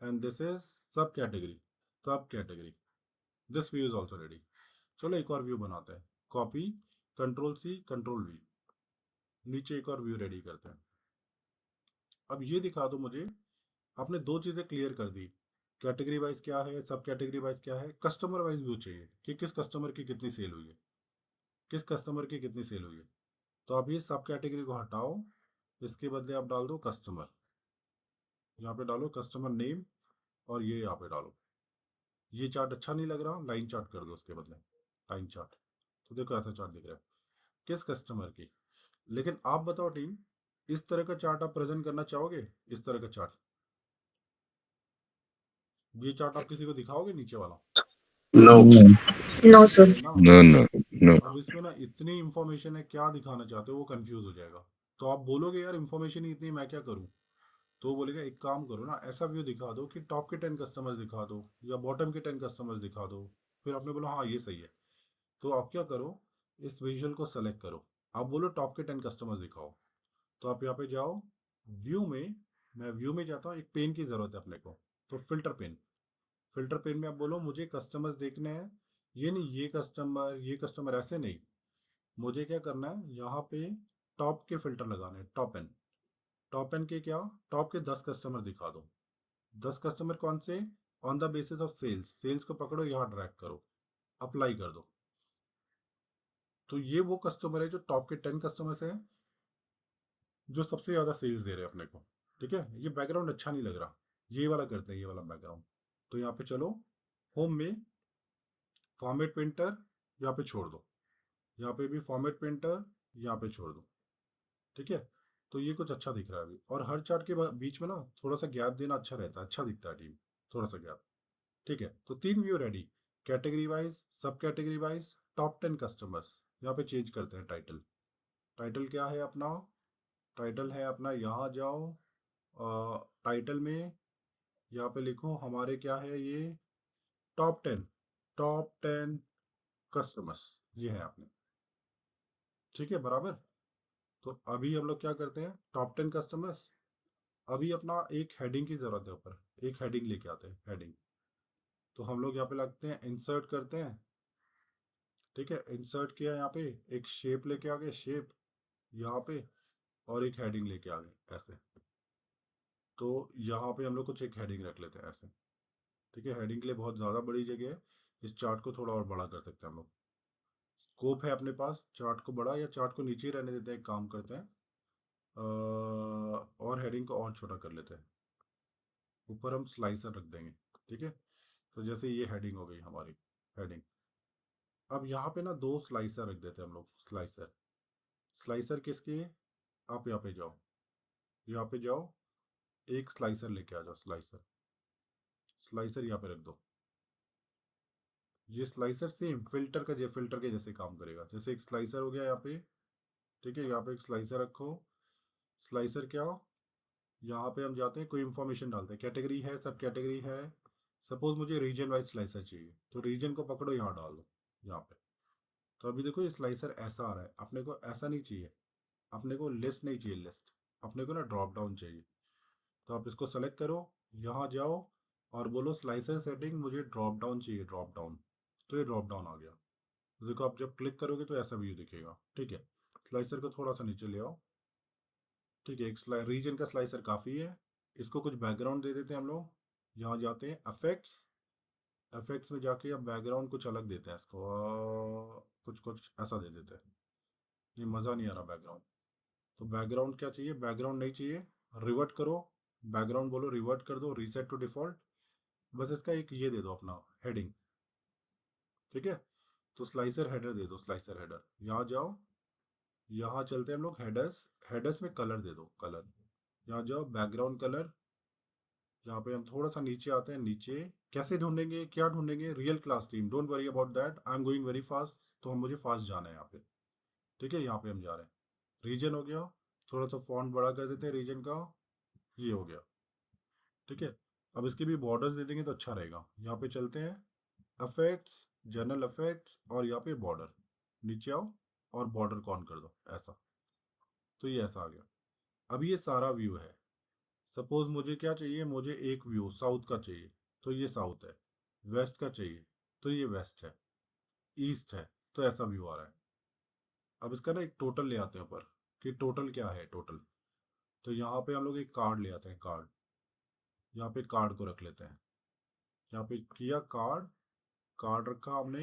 Speaker 1: and this is sub category, sub category. This view is also ready. चलो एक और व्यू बनाते हैं, copy, control C, control V, नीचे एक और व्यू रेडी करते हैं। अब ये दिखा दो मुझे, आपने दो चीज़ें क्लियर कर दी, कैटेगरी वाइज क्या है, सब कैटेगरी वाइज क्या है, कस्टमर वाइज व्यू चाहिए कि किस कस्टमर की कितनी सेल हुई है, किस कस्टमर की कितनी सेल हुई है। तो आप ये सब कैटेगरी को हटाओ, इसके बदले आप डाल दो कस्टमर, यहाँ पे डालो कस्टमर नेम, और ये यहाँ पे डालो। ये चार्ट अच्छा नहीं लग रहा, लाइन चार्ट कर दो उसके बदले, लाइन चार्ट। तो देखो ऐसा चार्ट दिख रहा है, किस कस्टमर की। लेकिन आप बताओ टीम, इस तरह का चार्ट आप प्रेजेंट करना चाहोगे, इस तरह का चार्ट, ये चार्ट आप किसी को दिखाओगे नीचे वाला?
Speaker 5: नो।
Speaker 3: No sir.
Speaker 1: ना।
Speaker 4: No, no, no.
Speaker 1: अब इसमें ना इतनी इंफॉर्मेशन है, क्या दिखाना चाहते हो वो कंफ्यूज हो जाएगा। तो आप बोलोगे यार इंफॉर्मेशन ही इतनी, मैं क्या करूं। तो वो बोलेगा एक काम करो ना, ऐसा व्यू दिखा दो कि टॉप के 10 कस्टमर्स दिखा दो, या बॉटम के 10 कस्टमर्स दिखा दो। फिर आपने बोला हाँ ये सही है, तो आप क्या करो, इस विजुअल को सेलेक्ट करो, आप बोलो टॉप के 10 कस्टमर्स दिखाओ। तो आप यहाँ पे जाओ व्यू में, मैं व्यू में जाता हूँ, एक पेन की ज़रूरत है अपने को, तो फिल्टर पेन, फिल्टर पेन में आप बोलो मुझे कस्टमर्स देखने हैं, ये नहीं ये कस्टमर ऐसे नहीं, मुझे क्या करना है, यहाँ पे टॉप के फिल्टर लगाने हैं, टॉप एन, टॉप एन के क्या, टॉप के 10 कस्टमर दिखा दो। 10 कस्टमर कौन से, on the basis of sales, sales को पकड़ो, यहाँ ड्रैग करो, अप्लाई कर दो। तो ये वो कस्टमर है जो टॉप के 10 कस्टमर्स हैं, जो सबसे ज़्यादा सेल्स दे रहे हैं अपने को। ठीक है, ये बैकग्राउंड अच्छा नहीं लग रहा, ये वाला करते हैं, ये वाला बैकग्राउंड। तो यहाँ पे चलो, होम में फॉर्मेट पेंटर यहाँ पे छोड़ दो, यहाँ पे भी फॉर्मेट पेंटर यहाँ पे छोड़ दो। ठीक है, तो ये कुछ अच्छा दिख रहा है अभी, और हर चार्ट के बीच में ना थोड़ा सा गैप देना अच्छा रहता है, अच्छा दिखता है टीम, थोड़ा सा गैप। ठीक है, तो 3 व्यू रेडी, कैटेगरी वाइज, सब कैटेगरी वाइज, टॉप 10 कस्टमर्स। यहाँ पे चेंज करते हैं टाइटल, टाइटल क्या है अपना, टाइटल है अपना, यहाँ जाओ, टाइटल में यहाँ पे लिखो हमारे क्या है ये, टॉप 10, टॉप 10 कस्टमर्स, ये है आपने। ठीक है बराबर। तो अभी हम लोग क्या करते हैं, टॉप 10 कस्टमर्स, अभी अपना एक हेडिंग की जरूरत है ऊपर, एक हेडिंग लेके आते हैं, हेडिंग। तो हम लोग यहाँ पे लगते हैं, इंसर्ट करते हैं। ठीक है, इंसर्ट किया, यहाँ पे एक शेप लेके आ गए, शेप यहाँ पे, और एक हेडिंग लेके आ गए ऐसे। तो यहाँ पे हम लोग कुछ एक हेडिंग रख लेते हैं ऐसे। ठीक है, हेडिंग के लिए बहुत ज़्यादा बड़ी जगह है, इस चार्ट को थोड़ा और बड़ा कर सकते हैं हम लोग। स्कोप है अपने पास, चार्ट को बड़ा या चार्ट को नीचे ही रहने देते हैं, एक काम करते हैं, और हेडिंग को और छोटा कर लेते हैं, ऊपर हम स्लाइसर रख देंगे। ठीक है, तो जैसे ये हेडिंग हो गई हमारी, हेडिंग। अब यहाँ पे ना 2 स्लाइसर रख देते हैं हम लोग, स्लाइसर, स्लाइसर किसके, आप यहाँ पे जाओ, यहाँ पे जाओ, एक स्लाइसर लेके आ जाओ, स्लाइसर, स्लाइसर यहाँ पे रख दो। ये स्लाइसर सेम फिल्टर के जैसे काम करेगा। जैसे एक स्लाइसर हो गया यहाँ पे, ठीक है, यहाँ पे एक स्लाइसर रखो। स्लाइसर क्या हो, यहाँ पे हम जाते हैं, कोई इंफॉर्मेशन डालते हैं, कैटेगरी है, सब कैटेगरी है। सपोज मुझे रीजन वाइज स्लाइसर चाहिए, तो रीजन को पकड़ो, यहाँ डाल दो यहाँ पे। तो अभी देखो ये स्लाइसर ऐसा आ रहा है, अपने को ऐसा नहीं चाहिए, अपने को लिस्ट नहीं चाहिए, लिस्ट अपने को ना ड्रॉप डाउन चाहिए। तो आप इसको सेलेक्ट करो, यहाँ जाओ और बोलो स्लाइसर सेटिंग, मुझे ड्रॉप डाउन चाहिए, ड्रॉप डाउन। तो ये ड्रॉप डाउन आ गया। तो देखो आप जब क्लिक करोगे तो ऐसा व्यू दिखेगा, ठीक है। स्लाइसर को थोड़ा सा नीचे ले आओ, ठीक है। एक रीजन का स्लाइसर काफ़ी है। इसको कुछ बैकग्राउंड दे देते हैं हम लोग। यहाँ जाते हैं अफेक्ट्स, अफेक्ट्स में जाके अब बैकग्राउंड कुछ अलग देते हैं इसको, कुछ कुछ ऐसा दे देते हैं। ये मज़ा नहीं आ रहा बैकग्राउंड। तो बैकग्राउंड क्या चाहिए, बैकग्राउंड नहीं चाहिए, रिवर्ट करो, बैकग्राउंड बोलो रिवर्ट कर दो, रीसेट टू डिफॉल्ट। बस इसका एक ये दे दो अपना हेडिंग, ठीक है। तो स्लाइसर हेडर दे दो, स्लाइसर हेडर। यहाँ जाओ, यहाँ चलते हैं हम लोग हेडर्स, हेडर्स में कलर दे दो, कलर। यहाँ जाओ बैकग्राउंड कलर, यहाँ पे हम थोड़ा सा नीचे आते हैं। नीचे कैसे ढूंढेंगे, क्या ढूंढेंगे, real class team, don't worry about that, I am going very fast. तो हम मुझे फास्ट जाना है यहाँ पे, ठीक है। यहाँ पे हम जा रहे हैं, रीजन हो गया, थोड़ा सा फॉन्ट बड़ा कर देते हैं रीजन का, ये हो गया, ठीक है। अब इसके भी बॉर्डर्स दे देंगे तो अच्छा रहेगा। यहाँ पे चलते हैं अफेक्ट्स, जनरल अफेक्ट्स, और यहाँ पे बॉर्डर, नीचे आओ और बॉर्डर को ऑन कर दो ऐसा। तो ये ऐसा आ गया। अब ये सारा व्यू है। सपोज मुझे क्या चाहिए, मुझे एक व्यू साउथ का चाहिए, तो ये साउथ है। वेस्ट का चाहिए तो ये वेस्ट है, ईस्ट है, तो ऐसा व्यू आ रहा है। अब इसका ना एक टोटल ले आते हैं ऊपर, कि टोटल क्या है टोटल। तो यहाँ पे हम लोग एक कार्ड ले आते हैं, कार्ड। यहाँ पे कार्ड को रख लेते हैं, यहाँ पे किया कार्ड, कार्ड रखा हमने।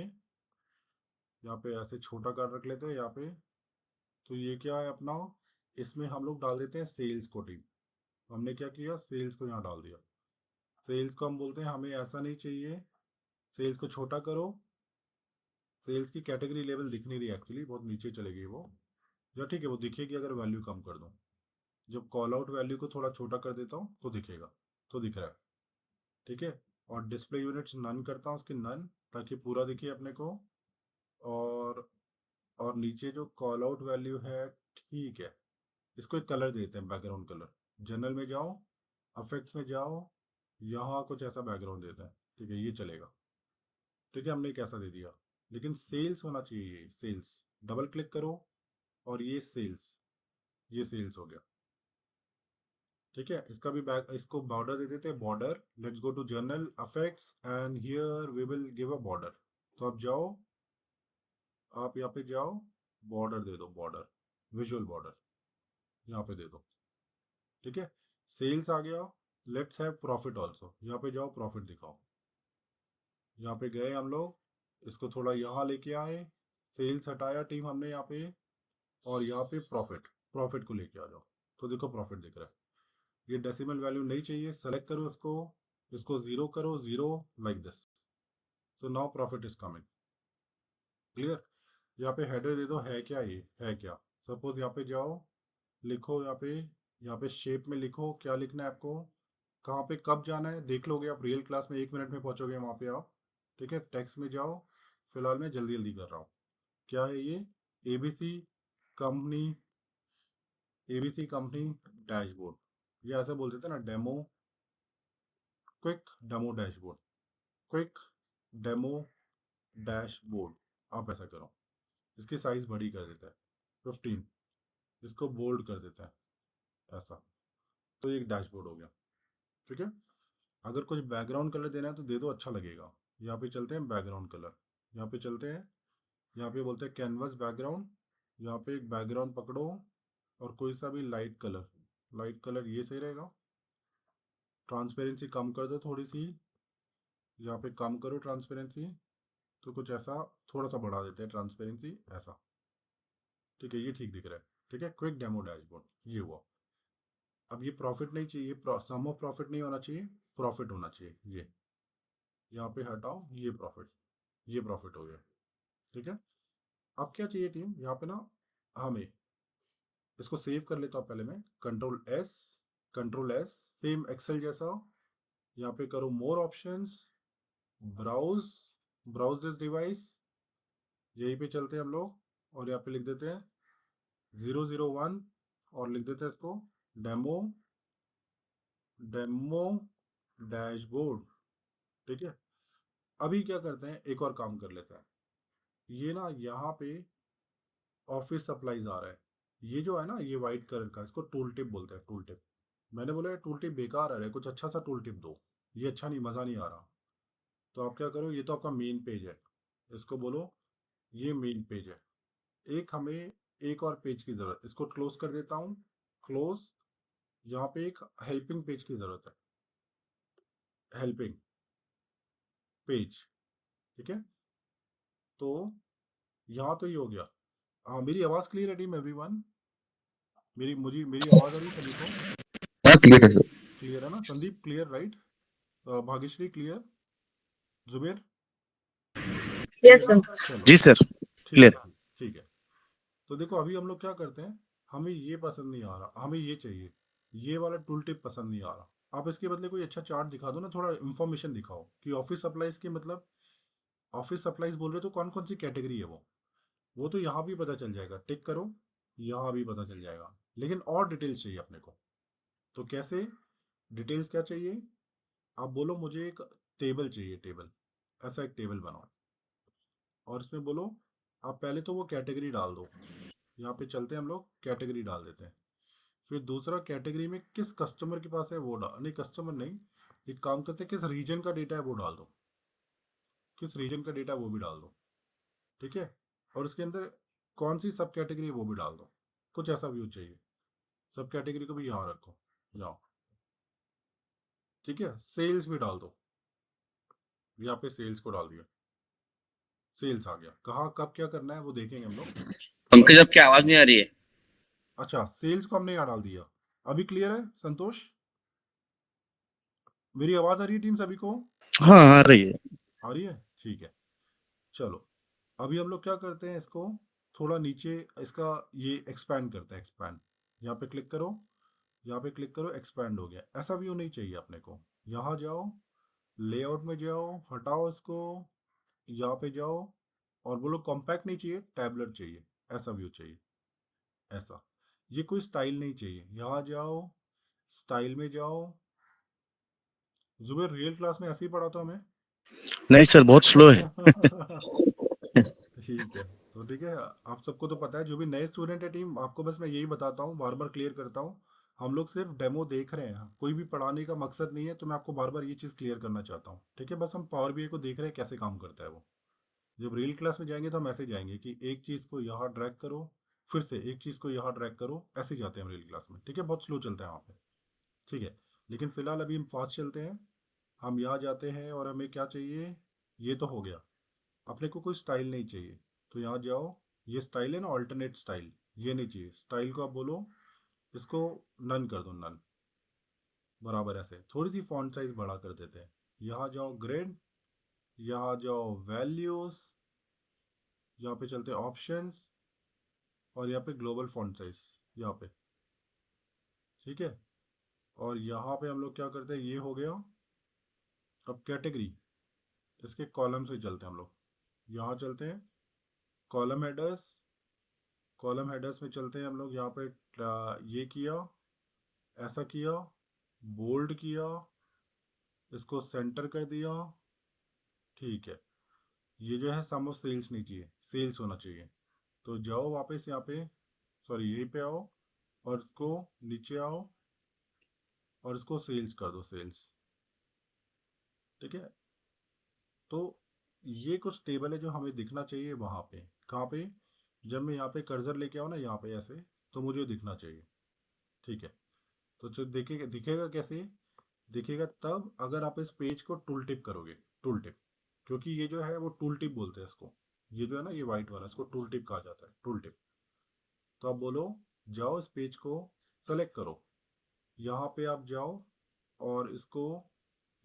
Speaker 1: यहाँ पे ऐसे छोटा कार्ड रख लेते हैं यहाँ पे। तो ये क्या है अपना, इसमें हम लोग डाल देते हैं सेल्स को टीम। हमने क्या किया, सेल्स को यहाँ डाल दिया। सेल्स को हम बोलते हैं हमें ऐसा नहीं चाहिए, सेल्स को छोटा करो। सेल्स की कैटेगरी लेवल दिख नहीं रही एक्चुअली, बहुत नीचे चलेगी वो, या ठीक है वो दिखेगी अगर वैल्यू कम कर दूँ। जब कॉल आउट वैल्यू को थोड़ा छोटा कर देता हूँ तो दिखेगा, तो दिख रहा है, ठीक है। और डिस्प्ले यूनिट्स नन करता हूँ उसकी, नन, ताकि पूरा दिखे अपने को। और और नीचे जो कॉल आउट वैल्यू है, ठीक है, इसको एक कलर देते हैं, बैकग्राउंड कलर। जनरल में जाओ, अफेक्ट्स में जाओ, यहाँ कुछ ऐसा बैकग्राउंड देते हैं, ठीक है, ये चलेगा, ठीक है। हमने एक ऐसा दे दिया, लेकिन सेल्स होना चाहिए, सेल्स। डबल क्लिक करो और ये सेल्स, ये सेल्स हो गया, ठीक है। इसका भी बैक, इसको बॉर्डर दे देते हैं, border. Let's go to general effects and here we will give a border. तो आप जाओ, आप यहाँ पे जाओ, बॉर्डर दे दो, बॉर्डर, विजुअल बॉर्डर यहाँ पे दे दो, ठीक है। सेल्स आ गया। लेट्स हैव प्रॉफिट ऑल्सो, यहाँ पे जाओ प्रॉफिट दिखाओ। यहाँ पे गए हम लोग, इसको थोड़ा यहाँ लेके आए, सेल्स हटाया टीम हमने यहाँ पे, और यहाँ पे प्रॉफिट, प्रॉफिट को लेके आ जाओ। तो देखो प्रॉफिट दिख रहा है। ये डेसिमल वैल्यू नहीं चाहिए, सेलेक्ट करो इसको, इसको जीरो करो, zero, like this. So now profit is coming, clear. यहाँ पे हेडर दे दो, है क्या, ये है क्या। सपोज यहाँ पे जाओ, लिखो यहाँ पे शेप में लिखो, क्या लिखना है आपको, कहाँ पे कब जाना है देख लोगे आप, रियल क्लास में 1 मिनट में पहुंचोगे वहाँ पे आप, ठीक है। टेक्स्ट में जाओ, फिलहाल मैं जल्दी जल्दी कर रहा हूँ। क्या है ये, ABC company, ABC company dashboard, ये ऐसे बोल देते हैं ना, demo, quick demo dashboard, quick demo dashboard. आप ऐसा करो, इसकी साइज बड़ी कर देता है 15, इसको बोल्ड कर देता है ऐसा। तो ये एक डैशबोर्ड हो गया, ठीक है। अगर कुछ बैकग्राउंड कलर देना है तो दे दो, अच्छा लगेगा। यहाँ पे चलते हैं बैकग्राउंड कलर, यहाँ पे चलते हैं, यहाँ पे बोलते हैं कैनवस बैकग्राउंड। यहाँ पे एक बैकग्राउंड पकड़ो और कोई सा भी लाइट कलर, लाइट कलर ये सही रहेगा। ट्रांसपेरेंसी कम कर दो थोड़ी सी, यहाँ पे कम करो ट्रांसपेरेंसी, तो कुछ ऐसा थोड़ा सा बढ़ा देते हैं ट्रांसपेरेंसी ऐसा, ठीक है। ये ठीक दिख रहा है, ठीक है। क्विक डेमो डैशबोर्ड ये हुआ। अब ये प्रॉफिट नहीं चाहिए, सम ऑफ प्रॉफिट नहीं होना चाहिए, प्रॉफिट होना चाहिए। ये यहाँ पे हटाओ, ये प्रॉफिट हो गया, ठीक है। अब क्या चाहिए टीम, यहाँ पे ना हमें इसको सेव कर लेता हूँ पहले मैं, कंट्रोल एस, सेम एक्सेल जैसा। यहाँ पे करो more options, browse, browse this device, यहीं पे चलते हैं हम लोग और यहाँ पे लिख देते हैं 001 और लिख देते हैं इसको डेमो डैशबोर्ड। ठीक है, अभी क्या करते हैं, एक और काम कर लेते हैं। ये ना यहाँ पे ऑफिस सप्लाईज आ रहा है, ये जो है ना ये वाइट कलर का, इसको टूल टिप बोलते हैं, टूल टिप। मैंने बोला टूल टिप बेकार आ रहा है, कुछ अच्छा सा टूल टिप दो, ये अच्छा नहीं, मज़ा नहीं आ रहा। तो आप क्या करो, ये तो आपका मेन पेज है, इसको बोलो ये मेन पेज है। एक हमें एक और पेज की ज़रूरत, इसको क्लोज कर देता हूँ, क्लोज। यहाँ पे एक हेल्पिंग पेज की ज़रूरत है, हेल्पिंग पेज। ठीक है, तो यहाँ तो ये हो गया। हाँ, मेरी आवाज़ क्लियर है टीम एवरीवन? मेरी आवाज़ आ रही है सभी को?
Speaker 5: हाँ क्लियर है सर।
Speaker 1: क्लियर है ना? Sandeep clear right? Bhagyashree clear? Zuber
Speaker 3: yes
Speaker 1: clear?
Speaker 3: Sir.
Speaker 1: चलो
Speaker 2: जी सर,
Speaker 1: ठीक
Speaker 2: क्लियर।
Speaker 1: है, ठीक है। तो देखो अभी हम लोग क्या करते हैं, हमें ये पसंद नहीं आ रहा, हमें ये चाहिए, ये वाला टूल टिप पसंद नहीं आ रहा। आप इसके बदले कोई अच्छा चार्ट दिखा दो ना, थोड़ा इन्फॉर्मेशन दिखाओ कि ऑफिस सप्लाईज की, मतलब ऑफिस सप्लाईज बोल रहे हो तो कौन कौन सी कैटेगरी है वो तो यहाँ भी पता चल जाएगा, टिक करो, यहाँ भी पता चल जाएगा। लेकिन और डिटेल्स चाहिए अपने को। तो कैसे डिटेल्स क्या चाहिए? आप बोलो मुझे एक टेबल चाहिए, टेबल, ऐसा एक टेबल बनाओ और इसमें बोलो आप पहले तो वो कैटेगरी डाल दो। यहाँ पे चलते हैं हम लोग, कैटेगरी डाल देते हैं। फिर दूसरा, कैटेगरी में किस कस्टमर के पास है वो डाल, नहीं कस्टमर नहीं, एक काम करते हैं, किस रीजन का डेटा है वो डाल दो, किस रीजन का डेटा है वो भी डाल दो। ठीक है, और उसके अंदर कौन सी सब कैटेगरी है वो भी डाल दो, कुछ ऐसा व्यू चाहिए। सब कैटेगरी को भी यहाँ रखो, जाओ। ठीक है, सेल्स भी डाल दो, यहाँ पे सेल्स को डाल दिया, सेल्स आ गया। कहाँ कब क्या करना है वो देखेंगे हम लोग।
Speaker 2: पंकज आपकी आवाज नहीं आ रही है।
Speaker 1: अच्छा, सेल्स को हमने यहाँ डाल दिया। अभी क्लियर है संतोष? मेरी आवाज आ रही है टीम सभी को?
Speaker 2: हाँ आ रही है।
Speaker 1: आ रही है, ठीक है। चलो अभी हम लोग क्या करते हैं, इसको थोड़ा नीचे, इसका ये एक्सपैंड करते हैं, एक्सपैंड। यहाँ पे क्लिक करो, यहाँ पे क्लिक करो, एक्सपैंड हो गया। ऐसा व्यू नहीं चाहिए अपने को। यहाँ जाओ, लेआउट में जाओ, हटाओ इसको, यहाँ पे जाओ और बोलो कॉम्पैक्ट नहीं चाहिए, टैबलेट चाहिए, ऐसा व्यू चाहिए, ऐसा। ये कोई स्टाइल नहीं चाहिए। यहाँ जाओ, स्टाइल में जाओ। जुबेर रियल क्लास में ऐसे ही पढ़ा था हमें।
Speaker 2: नहीं सर, बहुत स्लो है।
Speaker 1: ठीक है, तो ठीक है, आप सबको तो पता है, जो भी नए स्टूडेंट है टीम, आपको बस मैं यही बताता हूँ, बार बार क्लियर करता हूँ। हम लोग सिर्फ डेमो देख रहे हैं, कोई भी पढ़ाने का मकसद नहीं है, तो मैं आपको बार बार ये चीज़ क्लियर करना चाहता हूँ। ठीक है, बस हम पावर बीआई को देख रहे हैं कैसे काम करता है वो। जब रियल क्लास में जाएंगे तो हम ऐसे जाएंगे कि एक चीज़ को यहाँ ड्रैग करो, फिर से एक चीज़ को यहाँ ड्रैग करो, ऐसे जाते हैं हम रियल क्लास में। ठीक है, बहुत स्लो चलता है वहाँ पे। ठीक है, लेकिन फिलहाल अभी हम फास्ट चलते हैं। हम यहाँ जाते हैं और हमें क्या चाहिए, ये तो हो गया। अपने को कोई स्टाइल नहीं चाहिए, तो यहाँ जाओ, ये स्टाइल है ना, ऑल्टरनेट स्टाइल, ये नहीं चाहिए। स्टाइल को आप बोलो इसको नन कर दो, नन, बराबर। ऐसे थोड़ी सी फॉन्ट साइज बड़ा कर देते हैं। यहाँ जाओ ग्रेड, यहाँ जाओ वैल्यूज, यहाँ पे चलते हैं ऑप्शंस और यहाँ पे ग्लोबल फॉन्ट साइज, यहाँ पे। ठीक है, और यहाँ पे हम लोग क्या करते हैं, ये हो गया। अब कैटेगरी, इसके कॉलम से चलते हैं हम लोग। यहाँ चलते हैं कॉलम हेडर्स, कॉलम हेडर्स में चलते हैं हम लोग। यहाँ पे ये किया, ऐसा किया, बोल्ड किया, इसको सेंटर कर दिया। ठीक है, ये जो है सम ऑफ सेल्स नहीं चाहिए, सेल्स होना चाहिए। तो जाओ वापस यहाँ पे, सॉरी यहीं पे आओ और इसको नीचे आओ और इसको सेल्स कर दो, सेल्स। ठीक है, तो ये कुछ टेबल है जो हमें दिखना चाहिए वहाँ पे। कहाँ पे? जब मैं यहाँ पे कर्सर लेके आओ ना, यहाँ पे ऐसे, तो मुझे दिखना चाहिए। ठीक है, तो जो दिखेगा, दिखेगा कैसे? दिखेगा तब अगर आप इस पेज को टूल टिप करोगे, टूल टिप, क्योंकि ये जो है वो टूल टिप बोलते हैं इसको। ये जो है ना, ये वाइट वाला, इसको टूल टिप कहा जाता है, टूल टिप। तो आप बोलो, जाओ इस पेज को सेलेक्ट करो, यहाँ पे आप जाओ और इसको,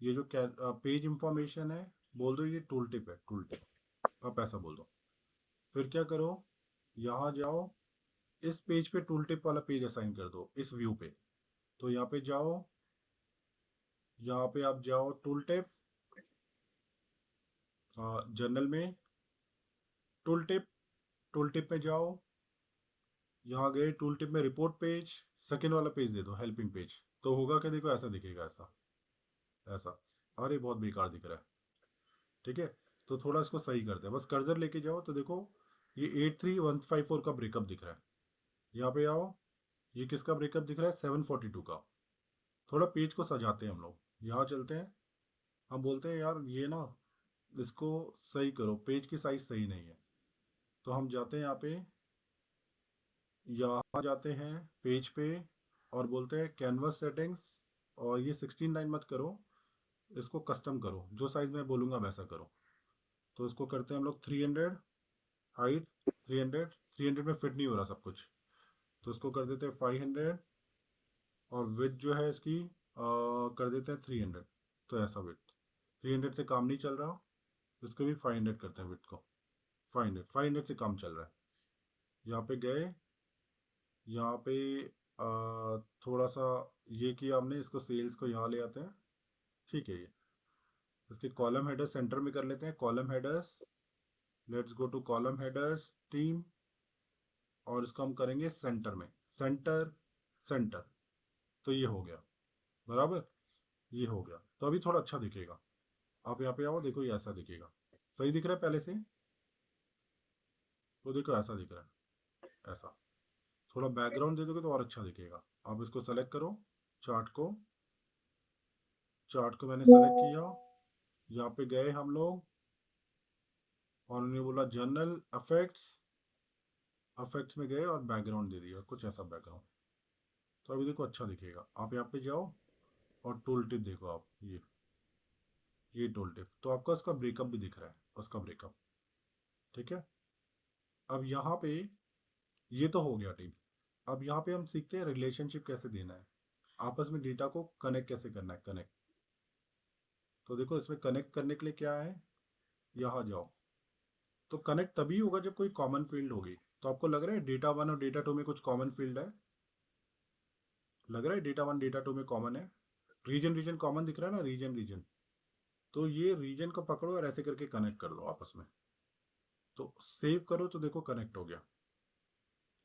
Speaker 1: ये जो पेज इंफॉर्मेशन है, बोल दो ये टूल टिप है, टूल टिप, आप ऐसा बोल दो। फिर क्या करो, यहाँ जाओ, इस पेज पे टूल टिप वाला पेज असाइन कर दो, इस व्यू पे। तो यहाँ पे जाओ, यहाँ पे आप जाओ टूल टिप, जर्नल में टूल टिप में जाओ, यहाँ गए टूल टिप में रिपोर्ट पेज, सेकेंड वाला पेज दे दो हेल्पिंग पेज, तो होगा क्या, देखो ऐसा दिखेगा, ऐसा ऐसा। अरे बहुत बेकार दिख रहा है, ठीक है। तो थोड़ा इसको सही करते हैं, बस कर्सर लेके जाओ तो देखो ये 83154 का ब्रेकअप दिख रहा है। यहाँ पे आओ, ये किसका ब्रेकअप दिख रहा है, 742 का। थोड़ा पेज को सजाते हैं हम लोग, यहाँ चलते हैं, हम बोलते हैं यार ये ना इसको सही करो, पेज की साइज सही नहीं है। तो हम जाते हैं यहाँ जाते हैं पेज पे और बोलते हैं कैनवस सेटिंग्स, और ये 16:9 मत करो, इसको कस्टम करो, जो साइज मैं बोलूँगा वैसा करो। तो इसको करते हैं हम लोग 300, हाइट 300 में फिट नहीं हो रहा सब कुछ, तो इसको कर देते हैं 500, और विथ जो है इसकी कर देते हैं 300। तो ऐसा विथ 300 से काम नहीं चल रहा, इसको भी 500 करते हैं, विथ को 500 से काम चल रहा है। यहाँ पे गए, यहाँ पे थोड़ा सा ये किया हमने, इसको सेल्स को यहाँ ले आते हैं, ठीक है। ये इसके कॉलम हेडर्स सेंटर में कर लेते हैं, column headers, let's go to column headers team, और इसको हम करेंगे सेंटर में, सेंटर सेंटर। तो ये हो गया बराबर, ये हो गया। तो अभी थोड़ा अच्छा दिखेगा, आप यहाँ पे आओ, देखो ये ऐसा दिखेगा, सही दिख रहा है पहले से, तो देखो ऐसा दिख रहा है, ऐसा। थोड़ा बैकग्राउंड दे दोगे तो और अच्छा दिखेगा। आप इसको सेलेक्ट करो, चार्ट को, चार्ट को मैंने सेलेक्ट किया, यहाँ पे गए हम लोग, और उन्होंने बोला जर्नल इफेक्ट्स, इफेक्ट्स में गए और बैकग्राउंड दे दिया, कुछ ऐसा बैकग्राउंड। तो अभी देखो अच्छा दिखेगा। आप यहाँ पे जाओ और टूल टिप देखो आप, ये टूल टिप, तो आपका उसका ब्रेकअप भी दिख रहा है, उसका ब्रेकअप, ठीक है। अब यहाँ पे ये तो हो गया टीम। अब यहाँ पे हम सीखते हैं रिलेशनशिप कैसे देना है, आपस में डेटा को कनेक्ट कैसे करना है, कनेक्ट। तो देखो इसमें कनेक्ट करने के लिए क्या है, यहाँ जाओ, तो कनेक्ट तभी होगा जब कोई कॉमन फील्ड होगी। तो आपको लग रहा है डेटा 1 और डेटा 2 में कुछ कॉमन फील्ड है, लग रहा है डेटा 1 डेटा 2 में कॉमन है, रीजन रीजन कॉमन दिख रहा है ना, रीजन रीजन। तो ये रीजन को पकड़ो और ऐसे करके कनेक्ट कर दो आपस में, तो सेव करो, तो देखो कनेक्ट हो गया,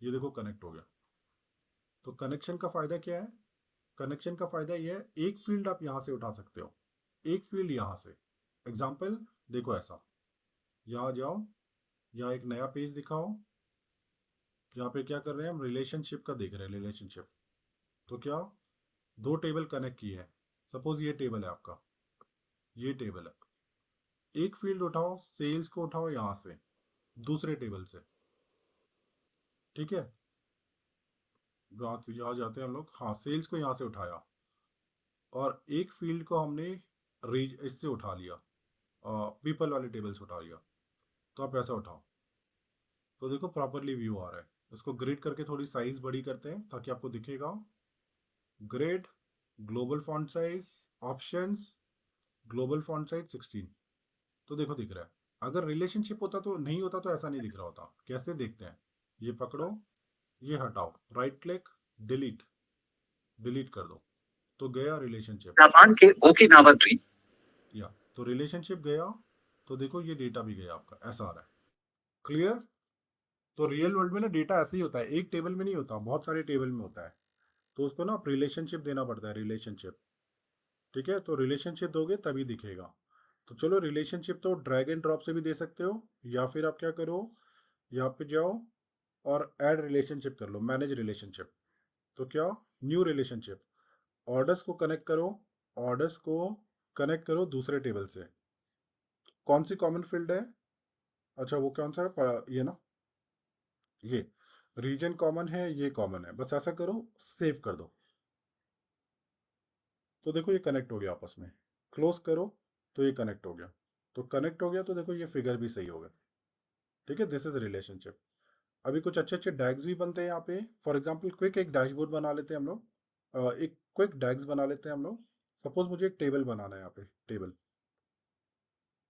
Speaker 1: ये देखो कनेक्ट हो गया। तो कनेक्शन का फायदा क्या है, कनेक्शन का फायदा ये है, एक फील्ड आप यहाँ से उठा सकते हो, एक फील्ड यहाँ से। एग्जाम्पल देखो ऐसा, यहाँ जाओ, यहाँ एक नया पेज दिखाओ, यहाँ पे क्या कर रहे हैं हम, रिलेशनशिप का देख रहे हैं, रिलेशनशिप। तो क्या, दो टेबल कनेक्ट किए हैं, सपोज ये टेबल है आपका, ये टेबल है, एक फील्ड उठाओ, सेल्स को उठाओ यहाँ से, दूसरे टेबल से, ठीक है। यहाँ जाते हैं हम लोग, हाँ सेल्स को यहाँ से उठाया, और एक फील्ड को हमने इससे उठा लिया, पीपल वाले टेबल से उठा लिया। तो आप ऐसा उठाओ, तो देखो प्रॉपरली व्यू आ रहा है। इसको ग्रेड करके थोड़ी साइज बड़ी करते हैं ताकि आपको दिखेगा। Grade, global font size, options, global font size 16। तो देखो दिख रहा है। अगर रिलेशनशिप होता तो नहीं होता, तो ऐसा नहीं दिख रहा होता। कैसे देखते हैं, ये पकड़ो, ये हटाओ, राइट क्लिक, डिलीट, डिलीट कर दो, तो गया रिलेशनशिप,
Speaker 6: के ओके नावंत्री
Speaker 1: या तो रिलेशनशिप गया, तो देखो ये डेटा भी गया आपका, ऐसा आ रहा है। क्लियर। तो रियल वर्ल्ड में ना डेटा ऐसे ही होता है, एक टेबल में नहीं होता, बहुत सारे टेबल में होता है। तो उसको ना आप रिलेशनशिप देना पड़ता है, रिलेशनशिप, ठीक है। तो रिलेशनशिप दोगे तभी दिखेगा। तो चलो रिलेशनशिप तो ड्रैग एंड ड्रॉप से भी दे सकते हो, या फिर आप क्या करो, यहाँ पे जाओ और ऐड रिलेशनशिप कर लो, मैनेज रिलेशनशिप। तो क्या, न्यू रिलेशनशिप, ऑर्डर्स को कनेक्ट करो, ऑर्डर्स को कनेक्ट करो दूसरे टेबल से। कौन सी कॉमन फील्ड है, अच्छा वो कौन सा है, ये ना, ये रीजन कॉमन है, ये कॉमन है, बस ऐसा करो, सेव कर दो। तो देखो ये कनेक्ट हो गया आपस में, क्लोज करो, तो ये कनेक्ट हो गया। तो कनेक्ट हो गया, तो देखो ये फिगर भी सही हो गया, ठीक है। This is relationship. अभी कुछ अच्छे अच्छे डैग्स भी बनते हैं यहाँ पे। फॉर एग्जाम्पल क्विक एक डैशबोर्ड बना लेते हैं हम लोग, एक क्विक डैग्स बना लेते हैं हम लोग। सपोज मुझे एक टेबल बनाना है, यहाँ पे टेबल,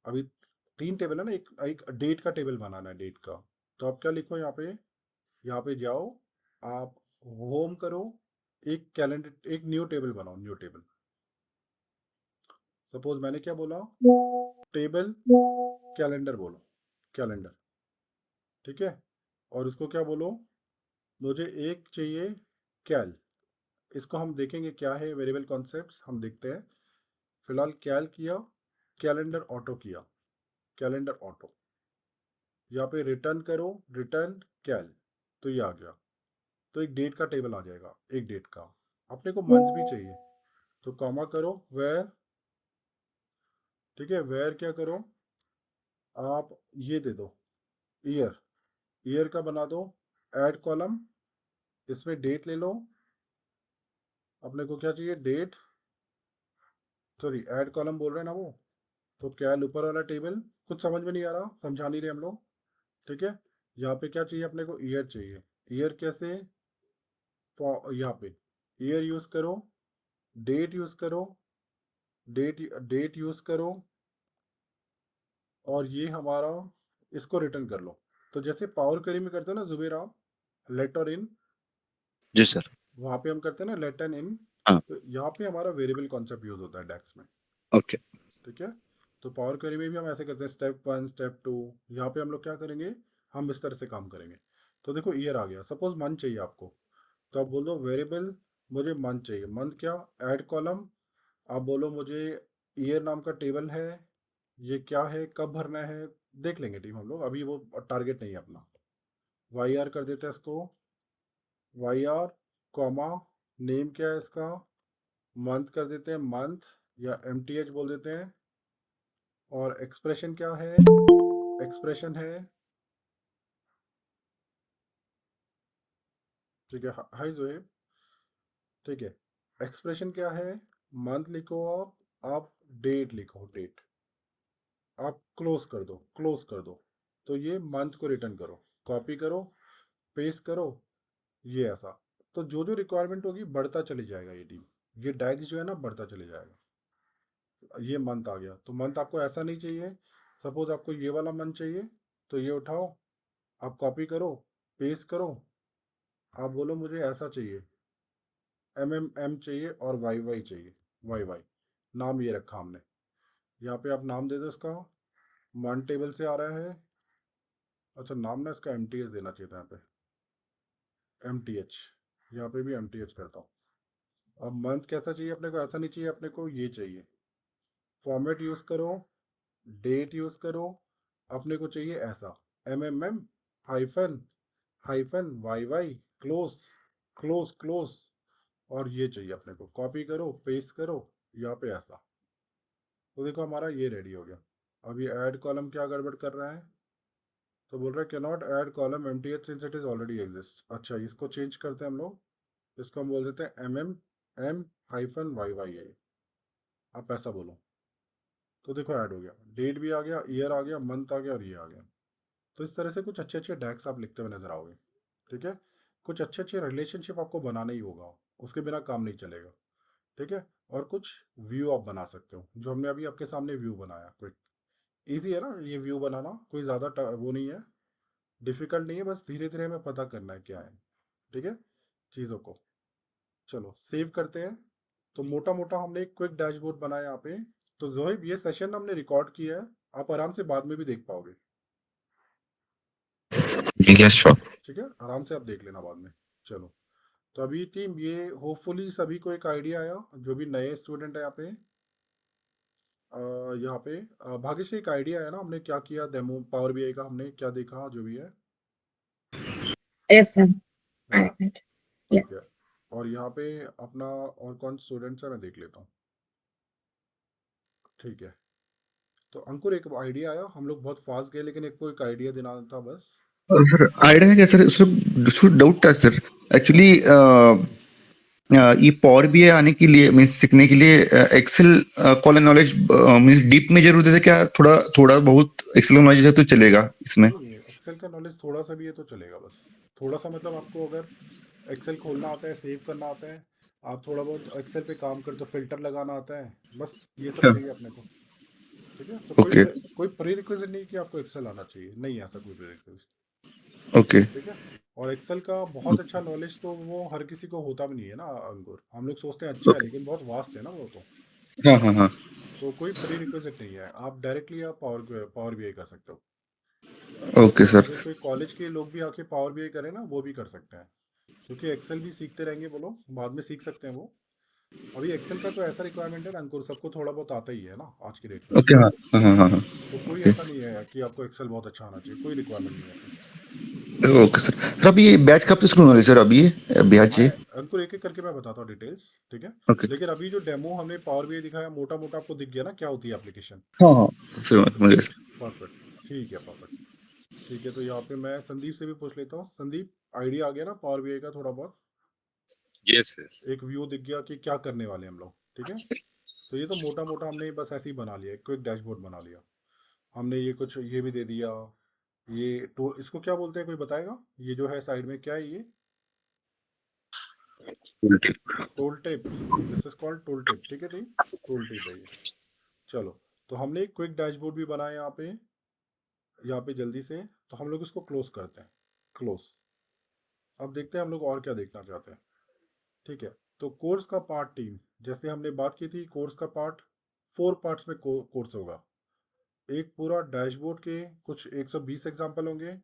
Speaker 1: अभी 3 टेबल है ना, एक एक डेट का टेबल बनाना है, डेट का। तो आप क्या लिखो यहाँ पे जाओ, आप होम करो, एक कैलेंडर, एक न्यू टेबल बनाओ, न्यू टेबल। सपोज मैंने क्या बोला, टेबल कैलेंडर बोलो, कैलेंडर, ठीक है। और उसको क्या बोलो, मुझे एक चाहिए कैल। इसको हम देखेंगे क्या है वेरिएबल कॉन्सेप्ट्स, हम देखते हैं। फिलहाल कैल किया, कैलेंडर ऑटो किया, कैलेंडर ऑटो, यहाँ पे रिटर्न करो, रिटर्न कैल, तो ये आ गया। तो एक डेट का टेबल आ जाएगा, एक डेट का। अपने को मंथ्स भी चाहिए, तो कॉमा करो वेयर, ठीक है। वेयर क्या करो आप, ये दे दो ईयर, ईयर का बना दो ऐड कॉलम, इसमें डेट ले लो। अपने को क्या चाहिए, डेट, सॉरी ऐड कॉलम बोल रहे हैं ना वो। तो कैल ऊपर वाला टेबल, कुछ समझ में नहीं आ रहा, समझा नहीं रहे हम लोग, ठीक है। यहाँ पे क्या चाहिए अपने को, ईयर चाहिए। ईयर कैसे, यहाँ पे ईयर यूज करो, डेट यूज करो, डेट यूज करो, और ये हमारा, इसको रिटर्न कर लो। तो जैसे पावर क्वेरी में करते हो ना जुबेर आप, लेट और इन,
Speaker 2: जी सर।
Speaker 1: वहाँ पे हम करते हैं ना लेट एंड इन।
Speaker 2: हाँ।
Speaker 1: तो यहाँ पे हमारा वेरिएबल कॉन्सेप्ट यूज होता है डेक्स में,
Speaker 2: ओके।
Speaker 1: ठीक है। तो पावर क्वेरी में भी हम ऐसे करते हैं, स्टेप 1 स्टेप 2। यहाँ पे हम लोग क्या करेंगे, हम इस तरह से काम करेंगे। तो देखो ईयर आ गया, सपोज मंथ चाहिए आपको, तो आप बोल दो वेरिएबल मुझे मंथ चाहिए, मंथ क्या, ऐड कॉलम। आप बोलो मुझे ईयर नाम का टेबल है, ये क्या है, कब भरना है, देख लेंगे टीम हम लोग, अभी वो टारगेट नहीं है अपना। वाई आर कर देते हैं इसको, वाई आर कॉमा, नेम क्या है इसका, मंथ कर देते हैं मंथ, या एम टी एच बोल देते हैं। और एक्सप्रेशन क्या है, एक्सप्रेशन है, ठीक है, हाय जोएब, ठीक है। एक्सप्रेशन क्या है, मंथ लिखो आप डेट लिखो, डेट आप क्लोज कर दो, क्लोज कर दो। तो ये मंथ को रिटर्न करो, कॉपी करो, पेस्ट करो, ये ऐसा। तो जो जो रिक्वायरमेंट होगी बढ़ता चली जाएगा ये टीम, ये डैग्स जो है ना बढ़ता चले जाएगा। ये मंथ आ गया, तो मंथ आपको ऐसा नहीं चाहिए। सपोज आपको ये वाला मंथ चाहिए, तो ये उठाओ, आप कॉपी करो, पेस्ट करो, आप बोलो मुझे ऐसा चाहिए, एम एम एम चाहिए और वाई वाई चाहिए, वाई वाई, नाम ये रखा हमने। यहाँ पे आप नाम दे दो इसका, मंथ टेबल से आ रहा है। अच्छा नाम ना इसका एम टी एच देना चाहिए था, यहाँ पे एम टी एच, यहाँ पे भी एम टी एच करता हूँ। अब मंथ कैसा चाहिए अपने को, ऐसा नहीं चाहिए अपने को, ये चाहिए। फॉर्मेट यूज़ करो, डेट यूज़ करो, अपने को चाहिए ऐसा, M M M hyphen hyphen Y Y, close close close. और ये चाहिए अपने को, कॉपी करो पेस्ट करो, यहाँ पे ऐसा। तो देखो हमारा ये रेडी हो गया। अब ये ऐड कॉलम क्या गड़बड़ कर रहा है, तो बोल रहा है can not add column M T H since it is already exist. अच्छा इसको चेंज करते हैं हम लोग, इसको हम बोल देते हैं M M M hyphen Y Y है, आप ऐसा बोलो। तो देखो ऐड हो गया, डेट भी आ गया, ईयर आ गया, मंथ आ गया, और ये आ गया। तो इस तरह से कुछ अच्छे अच्छे डैक्स आप लिखते हुए नजर आओगे, ठीक है। कुछ अच्छे अच्छे रिलेशनशिप आपको बनाना ही होगा, उसके बिना काम नहीं चलेगा, ठीक है। और कुछ व्यू आप बना सकते हो, जो हमने अभी आपके सामने व्यू बनाया, क्विक इजी है ना ये व्यू बनाना, कोई ज़्यादा वो नहीं है, डिफिकल्ट नहीं है, बस धीरे धीरे हमें पता करना है क्या है, ठीक है, चीज़ों को। चलो सेव करते हैं। तो मोटा मोटा हमने एक क्विक डैशबोर्ड बनाया यहाँ पे। तो जोहिब ये सेशन हमने रिकॉर्ड किया है, आप आराम से बाद में भी देख पाओगे,
Speaker 5: यस श्योर।
Speaker 1: ठीक है, आराम से आप देख लेना बाद में। चलो, तो अभी टीम ये होपफुली सभी को एक आइडिया आया, जो भी नए स्टूडेंट है यहाँ पे, यहाँ पे भाग्यश्री एक आइडिया है ना, हमने क्या किया डेमो पावर बीआई का, हमने क्या देखा जो भी है,
Speaker 3: Yes, sir.
Speaker 1: है
Speaker 3: I
Speaker 1: ना,
Speaker 3: did. Yeah.
Speaker 1: ठीक है। और यहाँ पे अपना और कौन स्टूडेंट्स है मैं देख लेता हूँ, ठीक है। तो अंकुर एक आइडिया आया, हम लोग बहुत फास्ट गए, लेकिन एक को एक आइडिया देना था बस।
Speaker 6: सर आइडिया है क्या सर, उसमें डाउट था सर एक्चुअली। ये पावर बीआई आने के लिए मीन्स सीखने के लिए एक्सेल कॉल नॉलेज मीन्स डीप में जरूरत है क्या, थोड़ा थोड़ा बहुत एक्सेल नॉलेज है तो चलेगा इसमें?
Speaker 1: नहीं नहीं, एक्सेल का नॉलेज थोड़ा सा भी है तो चलेगा, बस थोड़ा सा, मतलब आपको अगर एक्सेल खोलना आता है, सेव करना आता है, आप थोड़ा बहुत एक्सेल पे काम करते हो, फिल्टर लगाना आता है, बस ये सब चाहिए अपने को, ठीक है। तो
Speaker 6: ओके
Speaker 1: कोई प्री रिक्विजिट नहीं कि आपको एक्सेल आना चाहिए, नहीं ऐसा कोई प्री रिक्विजिट,
Speaker 6: ओके
Speaker 1: ठीक है। और एक्सेल का बहुत अच्छा नॉलेज तो वो हर किसी को होता भी नहीं है ना अंकुर, हम लोग सोचते हैं अच्छा है,
Speaker 6: ओके
Speaker 1: लेकिन बहुत वास्ट है ना वो तो,
Speaker 6: हाँ हाँ हाँ।
Speaker 1: तो कोई प्री रिक्विजिट नहीं है, आप डायरेक्टली आप पावर बीआई कर सकते हो।
Speaker 6: Okay sir.
Speaker 1: अगर कोई कॉलेज के लोग भी आके पावर बीआई करें ना, वो भी कर सकते हैं, क्योंकि एक्सेल भी सीखते रहेंगे वो लोग, बाद में सीख सकते हैं वो। अभी एक्सेल का तो ऐसा रिक्वायरमेंट है ना अंकुर, सबको थोड़ा बहुत आता ही है ना आज की डेट में।
Speaker 6: ओके हाँ हाँ हाँ हाँ हाँ।
Speaker 1: तो कोई
Speaker 6: ओके।
Speaker 1: ऐसा नहीं है कि आपको एक्सेल बहुत अच्छा आना चाहिए, कोई रिक्वायरमेंट नहीं है ऐसी।
Speaker 6: Okay sir. सर अभी ये बैच कब से शुरू होने वाली सर अभी ये ब्याज
Speaker 1: मैं
Speaker 6: ये?
Speaker 1: अंकुर एक एक करके मैं बताता हूँ डिटेल्स, ठीक है।
Speaker 6: ओके।
Speaker 1: लेकिन अभी जो डेमो हमने पावर बीआई दिखाया, मोटा मोटा आपको दिख गया ना क्या होती है एप्लीकेशन।
Speaker 6: हाँ हाँ सर मुझे सर।
Speaker 1: परफेक्ट। ठीक है, परफेक्ट। ठीक है, तो यहाँ पे मैं संदीप से भी पूछ लेता हूँ। संदीप, आइडिया आ गया ना पावर बीआई का थोड़ा बहुत?
Speaker 4: Yes, yes.
Speaker 1: एक व्यू दिख गया कि क्या करने वाले हैं हम लोग, ठीक है। तो ये तो मोटा मोटा हमने बस ऐसे ही बना लिया, क्विक डैशबोर्ड बना लिया हमने। ये कुछ ये भी दे दिया। ये तो इसको क्या बोलते हैं, कोई बताएगा? ये जो है साइड में क्या है ये? Toll tip. This is called toll tip, ठीक है टीम। टोल टिप है ये। चलो, तो हमने एक क्विक डैशबोर्ड भी बनाया यहाँ पे जल्दी से। तो हम लोग इसको क्लोज करते हैं। क्लोज। अब देखते हैं हम लोग और क्या देखना चाहते हैं। ठीक है। तो कोर्स का पार्ट टीम, जैसे हमने बात की थी, कोर्स का पार्ट 4 पार्ट्स में कोर्स होगा। एक पूरा डैशबोर्ड के कुछ 120 एग्जाम्पल होंगे।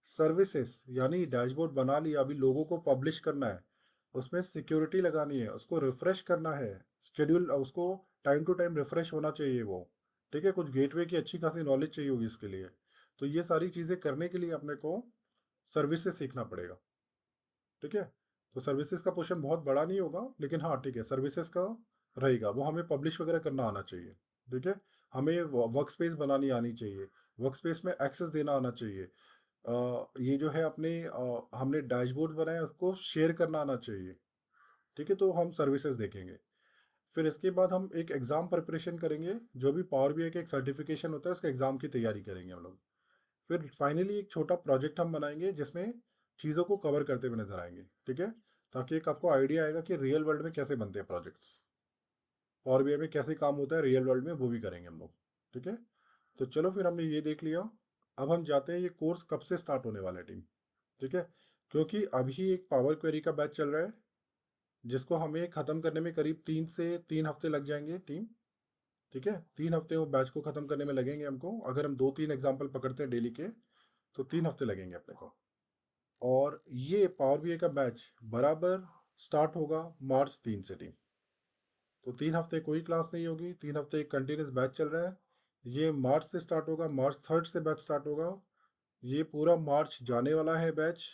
Speaker 1: सर्विसेज, यानी डैशबोर्ड बना लिया, अभी लोगों को पब्लिश करना है, उसमें सिक्योरिटी लगानी है, उसको रिफ्रेश करना है, शेड्यूल उसको टाइम टू टाइम रिफ्रेश होना चाहिए वो। ठीक है, कुछ गेटवे की अच्छी खासी नॉलेज चाहिए होगी इसके लिए। तो ये सारी चीज़ें करने के लिए अपने को सर्विसेज सीखना पड़ेगा। ठीक है। तो सर्विसेज का पोर्शन बहुत बड़ा नहीं होगा, लेकिन हाँ ठीक है, सर्विसेज का रहेगा, वो हमें पब्लिश वगैरह करना आना चाहिए। ठीक है। हमें वर्क स्पेस बनानी आनी चाहिए, वर्क स्पेस में एक्सेस देना आना चाहिए। ये जो है अपने हमने डैशबोर्ड बनाया उसको शेयर करना आना चाहिए। ठीक है, तो हम सर्विसेज देखेंगे। फिर इसके बाद हम एक एग्ज़ाम प्रिपरेशन करेंगे, जो भी पावर बीआई का एक सर्टिफिकेशन होता है उसका एग्ज़ाम की तैयारी करेंगे हम लोग। फिर फाइनली एक छोटा प्रोजेक्ट हम बनाएंगे जिसमें चीज़ों को कवर करते हुए नजर आएंगे। ठीक है, ताकि एक आपको आइडिया आएगा कि रियल वर्ल्ड में कैसे बनते हैं प्रोजेक्ट्स, पावर बीआई में कैसे काम होता है रियल वर्ल्ड में, वो भी करेंगे हम लोग। ठीक है। तो चलो, फिर हमने ये देख लिया। अब हम जाते हैं ये कोर्स कब से स्टार्ट होने वाला है टीम। ठीक है, क्योंकि अभी एक पावर क्वेरी का बैच चल रहा है, जिसको हमें ख़त्म करने में करीब 3 से 3 हफ्ते लग जाएंगे टीम। ठीक है, 3 हफ्ते वो बैच को ख़त्म करने में लगेंगे हमको, अगर हम 2-3 एग्जाम्पल पकड़ते हैं डेली के, तो 3 हफ्ते लगेंगे अपने को। और ये पावर बीआई का बैच बराबर स्टार्ट होगा मार्च 3 से टीम। तो 3 हफ्ते कोई क्लास नहीं होगी, 3 हफ्ते एक कंटिन्यूस बैच चल रहा है। ये मार्च से स्टार्ट होगा, मार्च 3 से बैच स्टार्ट होगा। ये पूरा मार्च जाने वाला है बैच,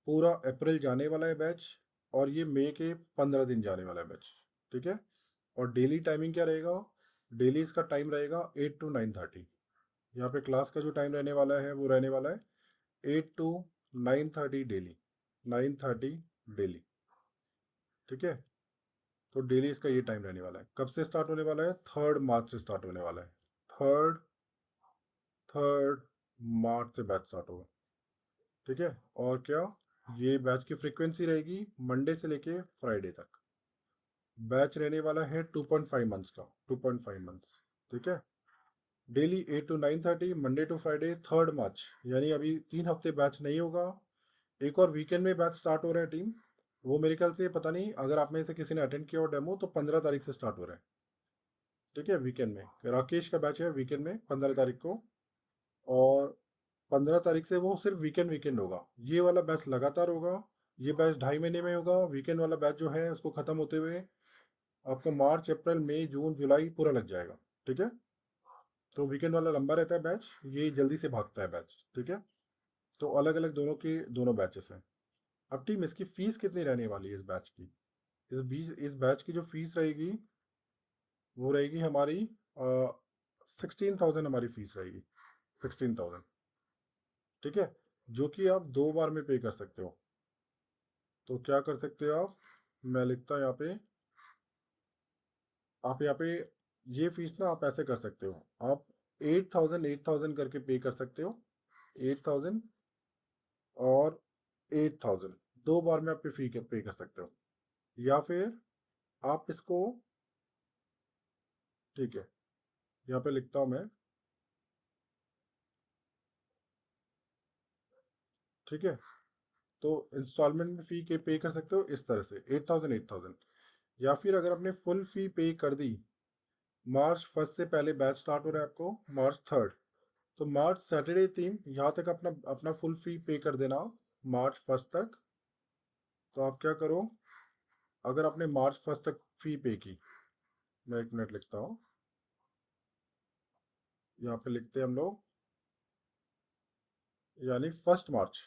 Speaker 1: पूरा अप्रैल जाने वाला है बैच, और ये मई के 15 दिन जाने वाला है बैच। ठीक है। और डेली टाइमिंग क्या रहेगा? डेली इसका टाइम रहेगा 8 to 9:30। यहाँ पे क्लास का जो टाइम रहने वाला है वो रहने वाला है 8 to 9:30 डेली। 9:30 डेली। ठीक है। तो डेली इसका ये टाइम रहने वाला है। कब से स्टार्ट होने वाला है? 3 मार्च से स्टार्ट होने वाला है। थर्ड थर्ड मार्च से बैच स्टार्ट होगा। ठीक है। और क्या, ये बैच की फ्रीक्वेंसी रहेगी मंडे से लेके फ्राइडे तक। बैच रहने वाला है 2.5 मंथ्स का, 2.5 मंथ्स। ठीक है। Daily 8 to 9:30, Monday to Friday, 3 March. यानी अभी 3 हफ्ते बैच नहीं होगा। एक और वीकेंड में बैच स्टार्ट हो रहा है टीम। वो मेरे ख्याल से, पता नहीं, अगर आप में से किसी ने अटेंड किया हो डेमो, तो 15 तारीख से स्टार्ट हो रहा है। ठीक है, वीकेंड में राकेश का बैच है, वीकेंड में 15 तारीख को। और 15 तारीख से वो सिर्फ वीकेंड वीकेंड होगा, ये वाला बैच लगातार होगा। ये बैच 2.5 महीने में होगा। वीकेंड वाला बैच जो है उसको ख़त्म होते हुए आपको मार्च अप्रैल मई जून जुलाई पूरा लग जाएगा। ठीक है। तो वीकेंड वाला लंबा रहता है बैच, ये जल्दी से भागता है बैच। ठीक है। तो अलग अलग दोनों के दोनों बैचेस हैं। अब टीम, इसकी फ़ीस कितनी रहने वाली है इस बैच की? इस बैच की जो फीस रहेगी वो रहेगी हमारी 16,000 हमारी फीस रहेगी। 16,000। ठीक है, जो कि आप 2 बार में पे कर सकते हो। तो क्या कर सकते हो आप? मैं लिखता यहाँ पे, आप यहाँ पे ये फीस ना आप ऐसे कर सकते हो, आप 8,000 करके पे कर सकते हो। 8,000 और 8,000, 2 बार में आप फी पे कर सकते हो। या फिर आप इसको, ठीक है, यहाँ पे लिखता हूँ मैं। ठीक है, तो इंस्टॉलमेंट में फ़ी के पे कर सकते हो इस तरह से, 8,000 8,000। या फिर अगर आपने फुल फी पे कर दी, मार्च 1 से पहले बैच स्टार्ट हो रहा है आपको मार्च 3, तो मार्च सैटरडे टीम यहाँ तक अपना अपना फुल फी पे कर देना मार्च 1 तक। तो आप क्या करो, अगर आपने मार्च 1 तक फी पे की, मैं 1 मिनट लिखता हूँ, यहाँ पे लिखते हैं हम लोग, यानी 1 मार्च,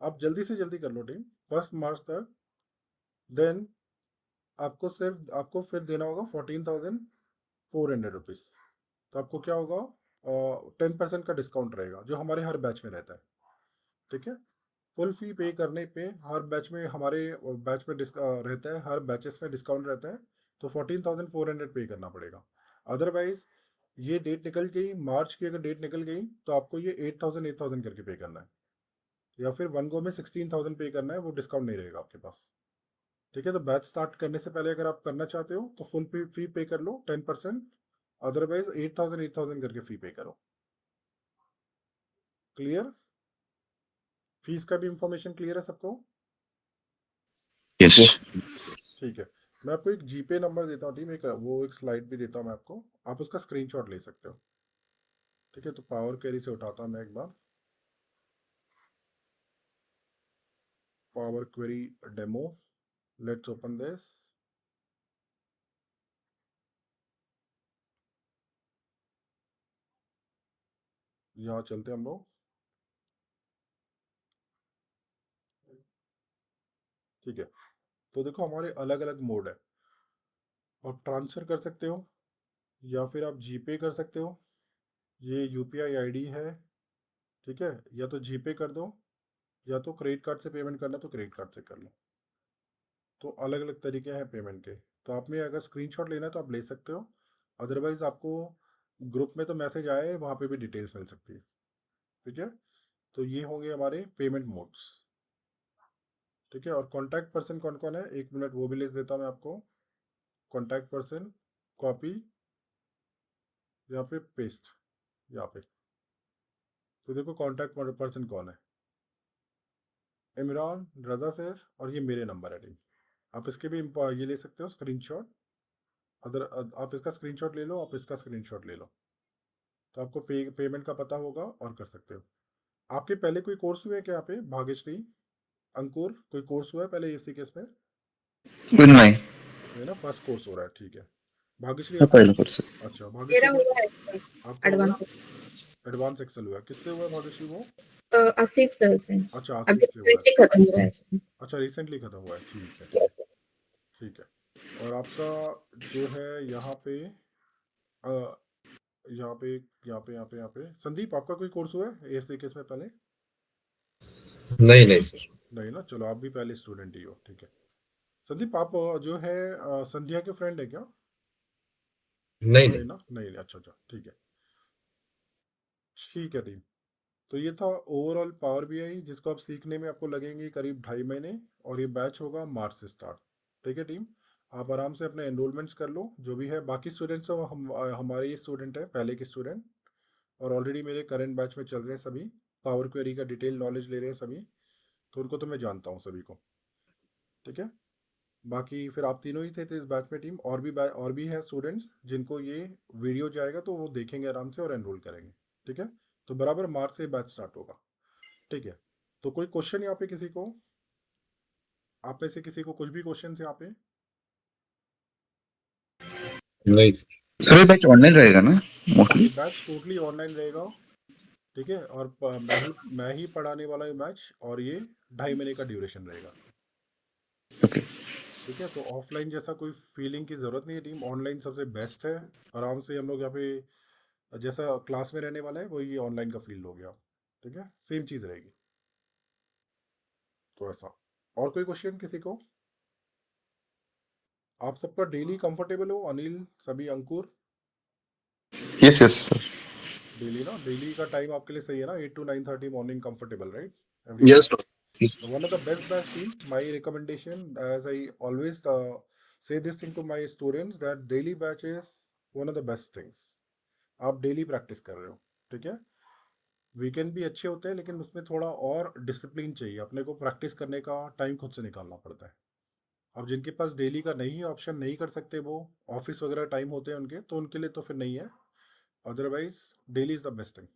Speaker 1: आप जल्दी से जल्दी कर लो टीम, 1 मार्च तक, देन आपको फिर देना होगा 14,400 रुपीज़। तो आपको क्या होगा, 10% का डिस्काउंट रहेगा जो हमारे हर बैच में रहता है। ठीक है, फुल फी पे करने पे हर बैच में हमारे बैच में रहता है, हर बैचेस में डिस्काउंट रहता है, तो 14,400 पे करना पड़ेगा। अदरवाइज ये डेट निकल गई, मार्च की अगर डेट निकल गई तो आपको ये 8,000 करके पे करना है, या फिर वन गो में 16,000 पे करना है, वो डिस्काउंट नहीं रहेगा आपके पास। ठीक है, तो बैच स्टार्ट करने से पहले अगर आप करना चाहते हो तो फुल फी पे कर लो 10%, अदरवाइज 8,000 करके फी पे करो। क्लियर? फीस का भी इंफॉर्मेशन क्लियर है सबको?
Speaker 2: यस।
Speaker 4: Yes.
Speaker 1: ठीक है, मैं आपको एक जीपे नंबर देता हूँ टीम, एक स्लाइड भी देता हूँ मैं आपको, आप उसका स्क्रीनशॉट ले सकते हो। ठीक है, तो पावर क्वेरी से उठाता हूँ मैं एक बार, power query demo, let's open this. यहाँ चलते हैं हम लोग। ठीक है, तो देखो हमारे अलग अलग मोड है, आप ट्रांसफ़र कर सकते हो या फिर आप जीपे कर सकते हो, ये यूपीआई आईडी है। ठीक है, या तो जीपे कर दो, या तो क्रेडिट कार्ड से पेमेंट करना तो क्रेडिट कार्ड से कर लो। तो अलग अलग तरीके हैं पेमेंट के, तो आप में अगर स्क्रीनशॉट लेना है तो आप ले सकते हो, अदरवाइज आपको ग्रुप में तो मैसेज आया है, वहाँ पे भी डिटेल्स मिल सकती है। ठीक है, तो ये होंगे हमारे पेमेंट मोड्स। ठीक है, और कॉन्टैक्ट पर्सन कौन कौन है, 1 मिनट वो भी लिख देता हूँ मैं आपको। कॉन्टैक्ट पर्सन, कॉपी, यहाँ पे पेस्ट, यहाँ पे। तो देखो कॉन्टैक्ट पर्सन कौन है, इमरान रजा सर, और ये मेरे नंबर है टीम। आप इसके भी ये ले सकते हो स्क्रीनशॉट, अदर आप इसका स्क्रीनशॉट ले लो, आप इसका स्क्रीनशॉट ले लो, तो आपको पेमेंट का पता होगा और कर सकते हो। आपके पहले कोई कोर्स हुए क्या यहाँ पे, भाग्यश्री, अंकुर, कोई कोर्स हुआ है पहले इसी केस में?
Speaker 6: नहीं,
Speaker 1: ये ना फर्स्ट कोर्स हो रहा है, ठीक है। भाग्यश्री
Speaker 6: मैं
Speaker 1: आपका?
Speaker 6: पहले कर सकता
Speaker 1: अच्छा
Speaker 3: मेरा
Speaker 1: भाग्यश्री
Speaker 3: हुआ है
Speaker 1: आपका हुआ
Speaker 3: एडवांस,
Speaker 1: है? एडवांस एक्सेल हुआ है, किससे हुआ है भाग्यश्री वो?
Speaker 3: आसिफ सर से।
Speaker 1: अच्छा
Speaker 3: अभी
Speaker 1: आसिफ से हुआ है,
Speaker 3: रिसेंटली खत्म हुआ है सर।
Speaker 1: अच्छा रिसेंटली खत्म हुआ है, ठीक है ठीक है।
Speaker 3: Yes yes.
Speaker 1: ठीक है, और आपका जो है यहाँ पे अ, यहाँ पे यहाँ पे संदीप, आपका कोई कोर्स हुआ है एयर केस में पहले?
Speaker 4: नहीं नहीं सर।
Speaker 1: नहीं ना, चलो आप भी पहले स्टूडेंट ही हो, ठीक है। संदीप आप जो है संध्या के फ्रेंड है क्या?
Speaker 4: नहीं
Speaker 1: नहीं
Speaker 4: नहीं।
Speaker 1: ना, नहीं, अच्छा अच्छा ठीक है। ठीक है टीम, तो ये था ओवरऑल पावर बीआई, जिसको आप सीखने में आपको लगेंगे करीब 2.5 महीने, और ये बैच होगा मार्च से स्टार्ट। ठीक है टीम, आप आराम से अपने एनरोलमेंट्स कर लो, जो भी है बाकी स्टूडेंट्स तो हमारे ही स्टूडेंट है, पहले के स्टूडेंट, और ऑलरेडी मेरे करंट बैच में चल रहे हैं सभी, पावर क्वेरी का डिटेल नॉलेज ले रहे हैं सभी, तो उनको तो मैं जानता हूँ सभी को। ठीक है, बाकी फिर आप तीनों ही थे इस बैच में टीम, और भी हैं स्टूडेंट्स जिनको ये वीडियो जाएगा तो वो देखेंगे आराम से और एनरोल करेंगे। ठीक है, तो बराबर मार्च से बैच स्टार्ट होगा। ठीक है, तो कोई क्वेश्चन यहाँ पे किसी को, आप में से किसी को कुछ भी क्वेश्चन यहाँ पे?
Speaker 4: नहीं सर।
Speaker 6: सर ये बैच ऑनलाइन रहेगा ना मोस्टली?
Speaker 1: ये बैच टोटली ऑनलाइन रहेगा। ठीक है, और मैं ही पढ़ाने वाला ये बैच, और ये 2.5 महीने का ड्यूरेशन रहेगा।
Speaker 6: ओके।
Speaker 1: ठीक है, तो ऑफलाइन जैसा कोई फीलिंग की ज़रूरत नहीं है टीम, ऑनलाइन सबसे बेस्ट है। आराम से हम लोग यहाँ पे जैसा क्लास में रहने वाला है वही ये ऑनलाइन का फील हो गया। ठीक है, सेम चीज़ रहेगी, तो ऐसा। और कोई क्वेश्चन किसी को? आप सबका डेली कंफर्टेबल हो, अनिल, सभी, Ankur?
Speaker 6: Yes yes sir.
Speaker 1: Daily ना, डेली का टाइम आपके लिए सही है ना, 8 to 9:30 morning comfortable, right? Everyone?
Speaker 4: Yes sir.
Speaker 1: One of the best batch team, my recommendation, as I always say this thing to my students, that daily batch is one of the best things. आप daily practice कर रहे हो, ठीक है। Weekend भी अच्छे होते हैं, लेकिन उसमें थोड़ा और डिसिप्लिन चाहिए, अपने को प्रैक्टिस करने का टाइम खुद से निकालना पड़ता है। अब जिनके पास डेली का नहीं है ऑप्शन, नहीं कर सकते, वो ऑफिस वगैरह टाइम होते हैं उनके, तो उनके लिए तो फिर नहीं है, otherwise daily is the best thing.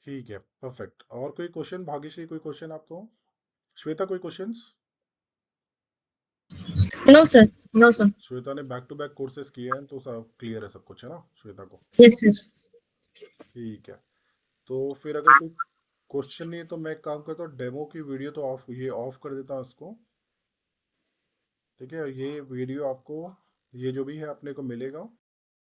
Speaker 1: ठीक है, परफेक्ट। और कोई क्वेश्चन भाग्यश्री, कोई क्वेश्चन आपको? श्वेता कोई questions?
Speaker 3: No sir, no sir.
Speaker 1: Shweta ने बैक टू बैक कोर्सेज किए हैं तो सब क्लियर है, सब कुछ है ना श्वेता को?
Speaker 3: Yes sir.
Speaker 1: ठीक है, तो फिर अगर कोई क्वेश्चन नहीं है तो मैं एक काम करता हूँ, डेमो की वीडियो तो ऑफ, ये ऑफ कर देता हूँ इसको। ठीक है, ये वीडियो आपको, ये जो भी है अपने को मिलेगा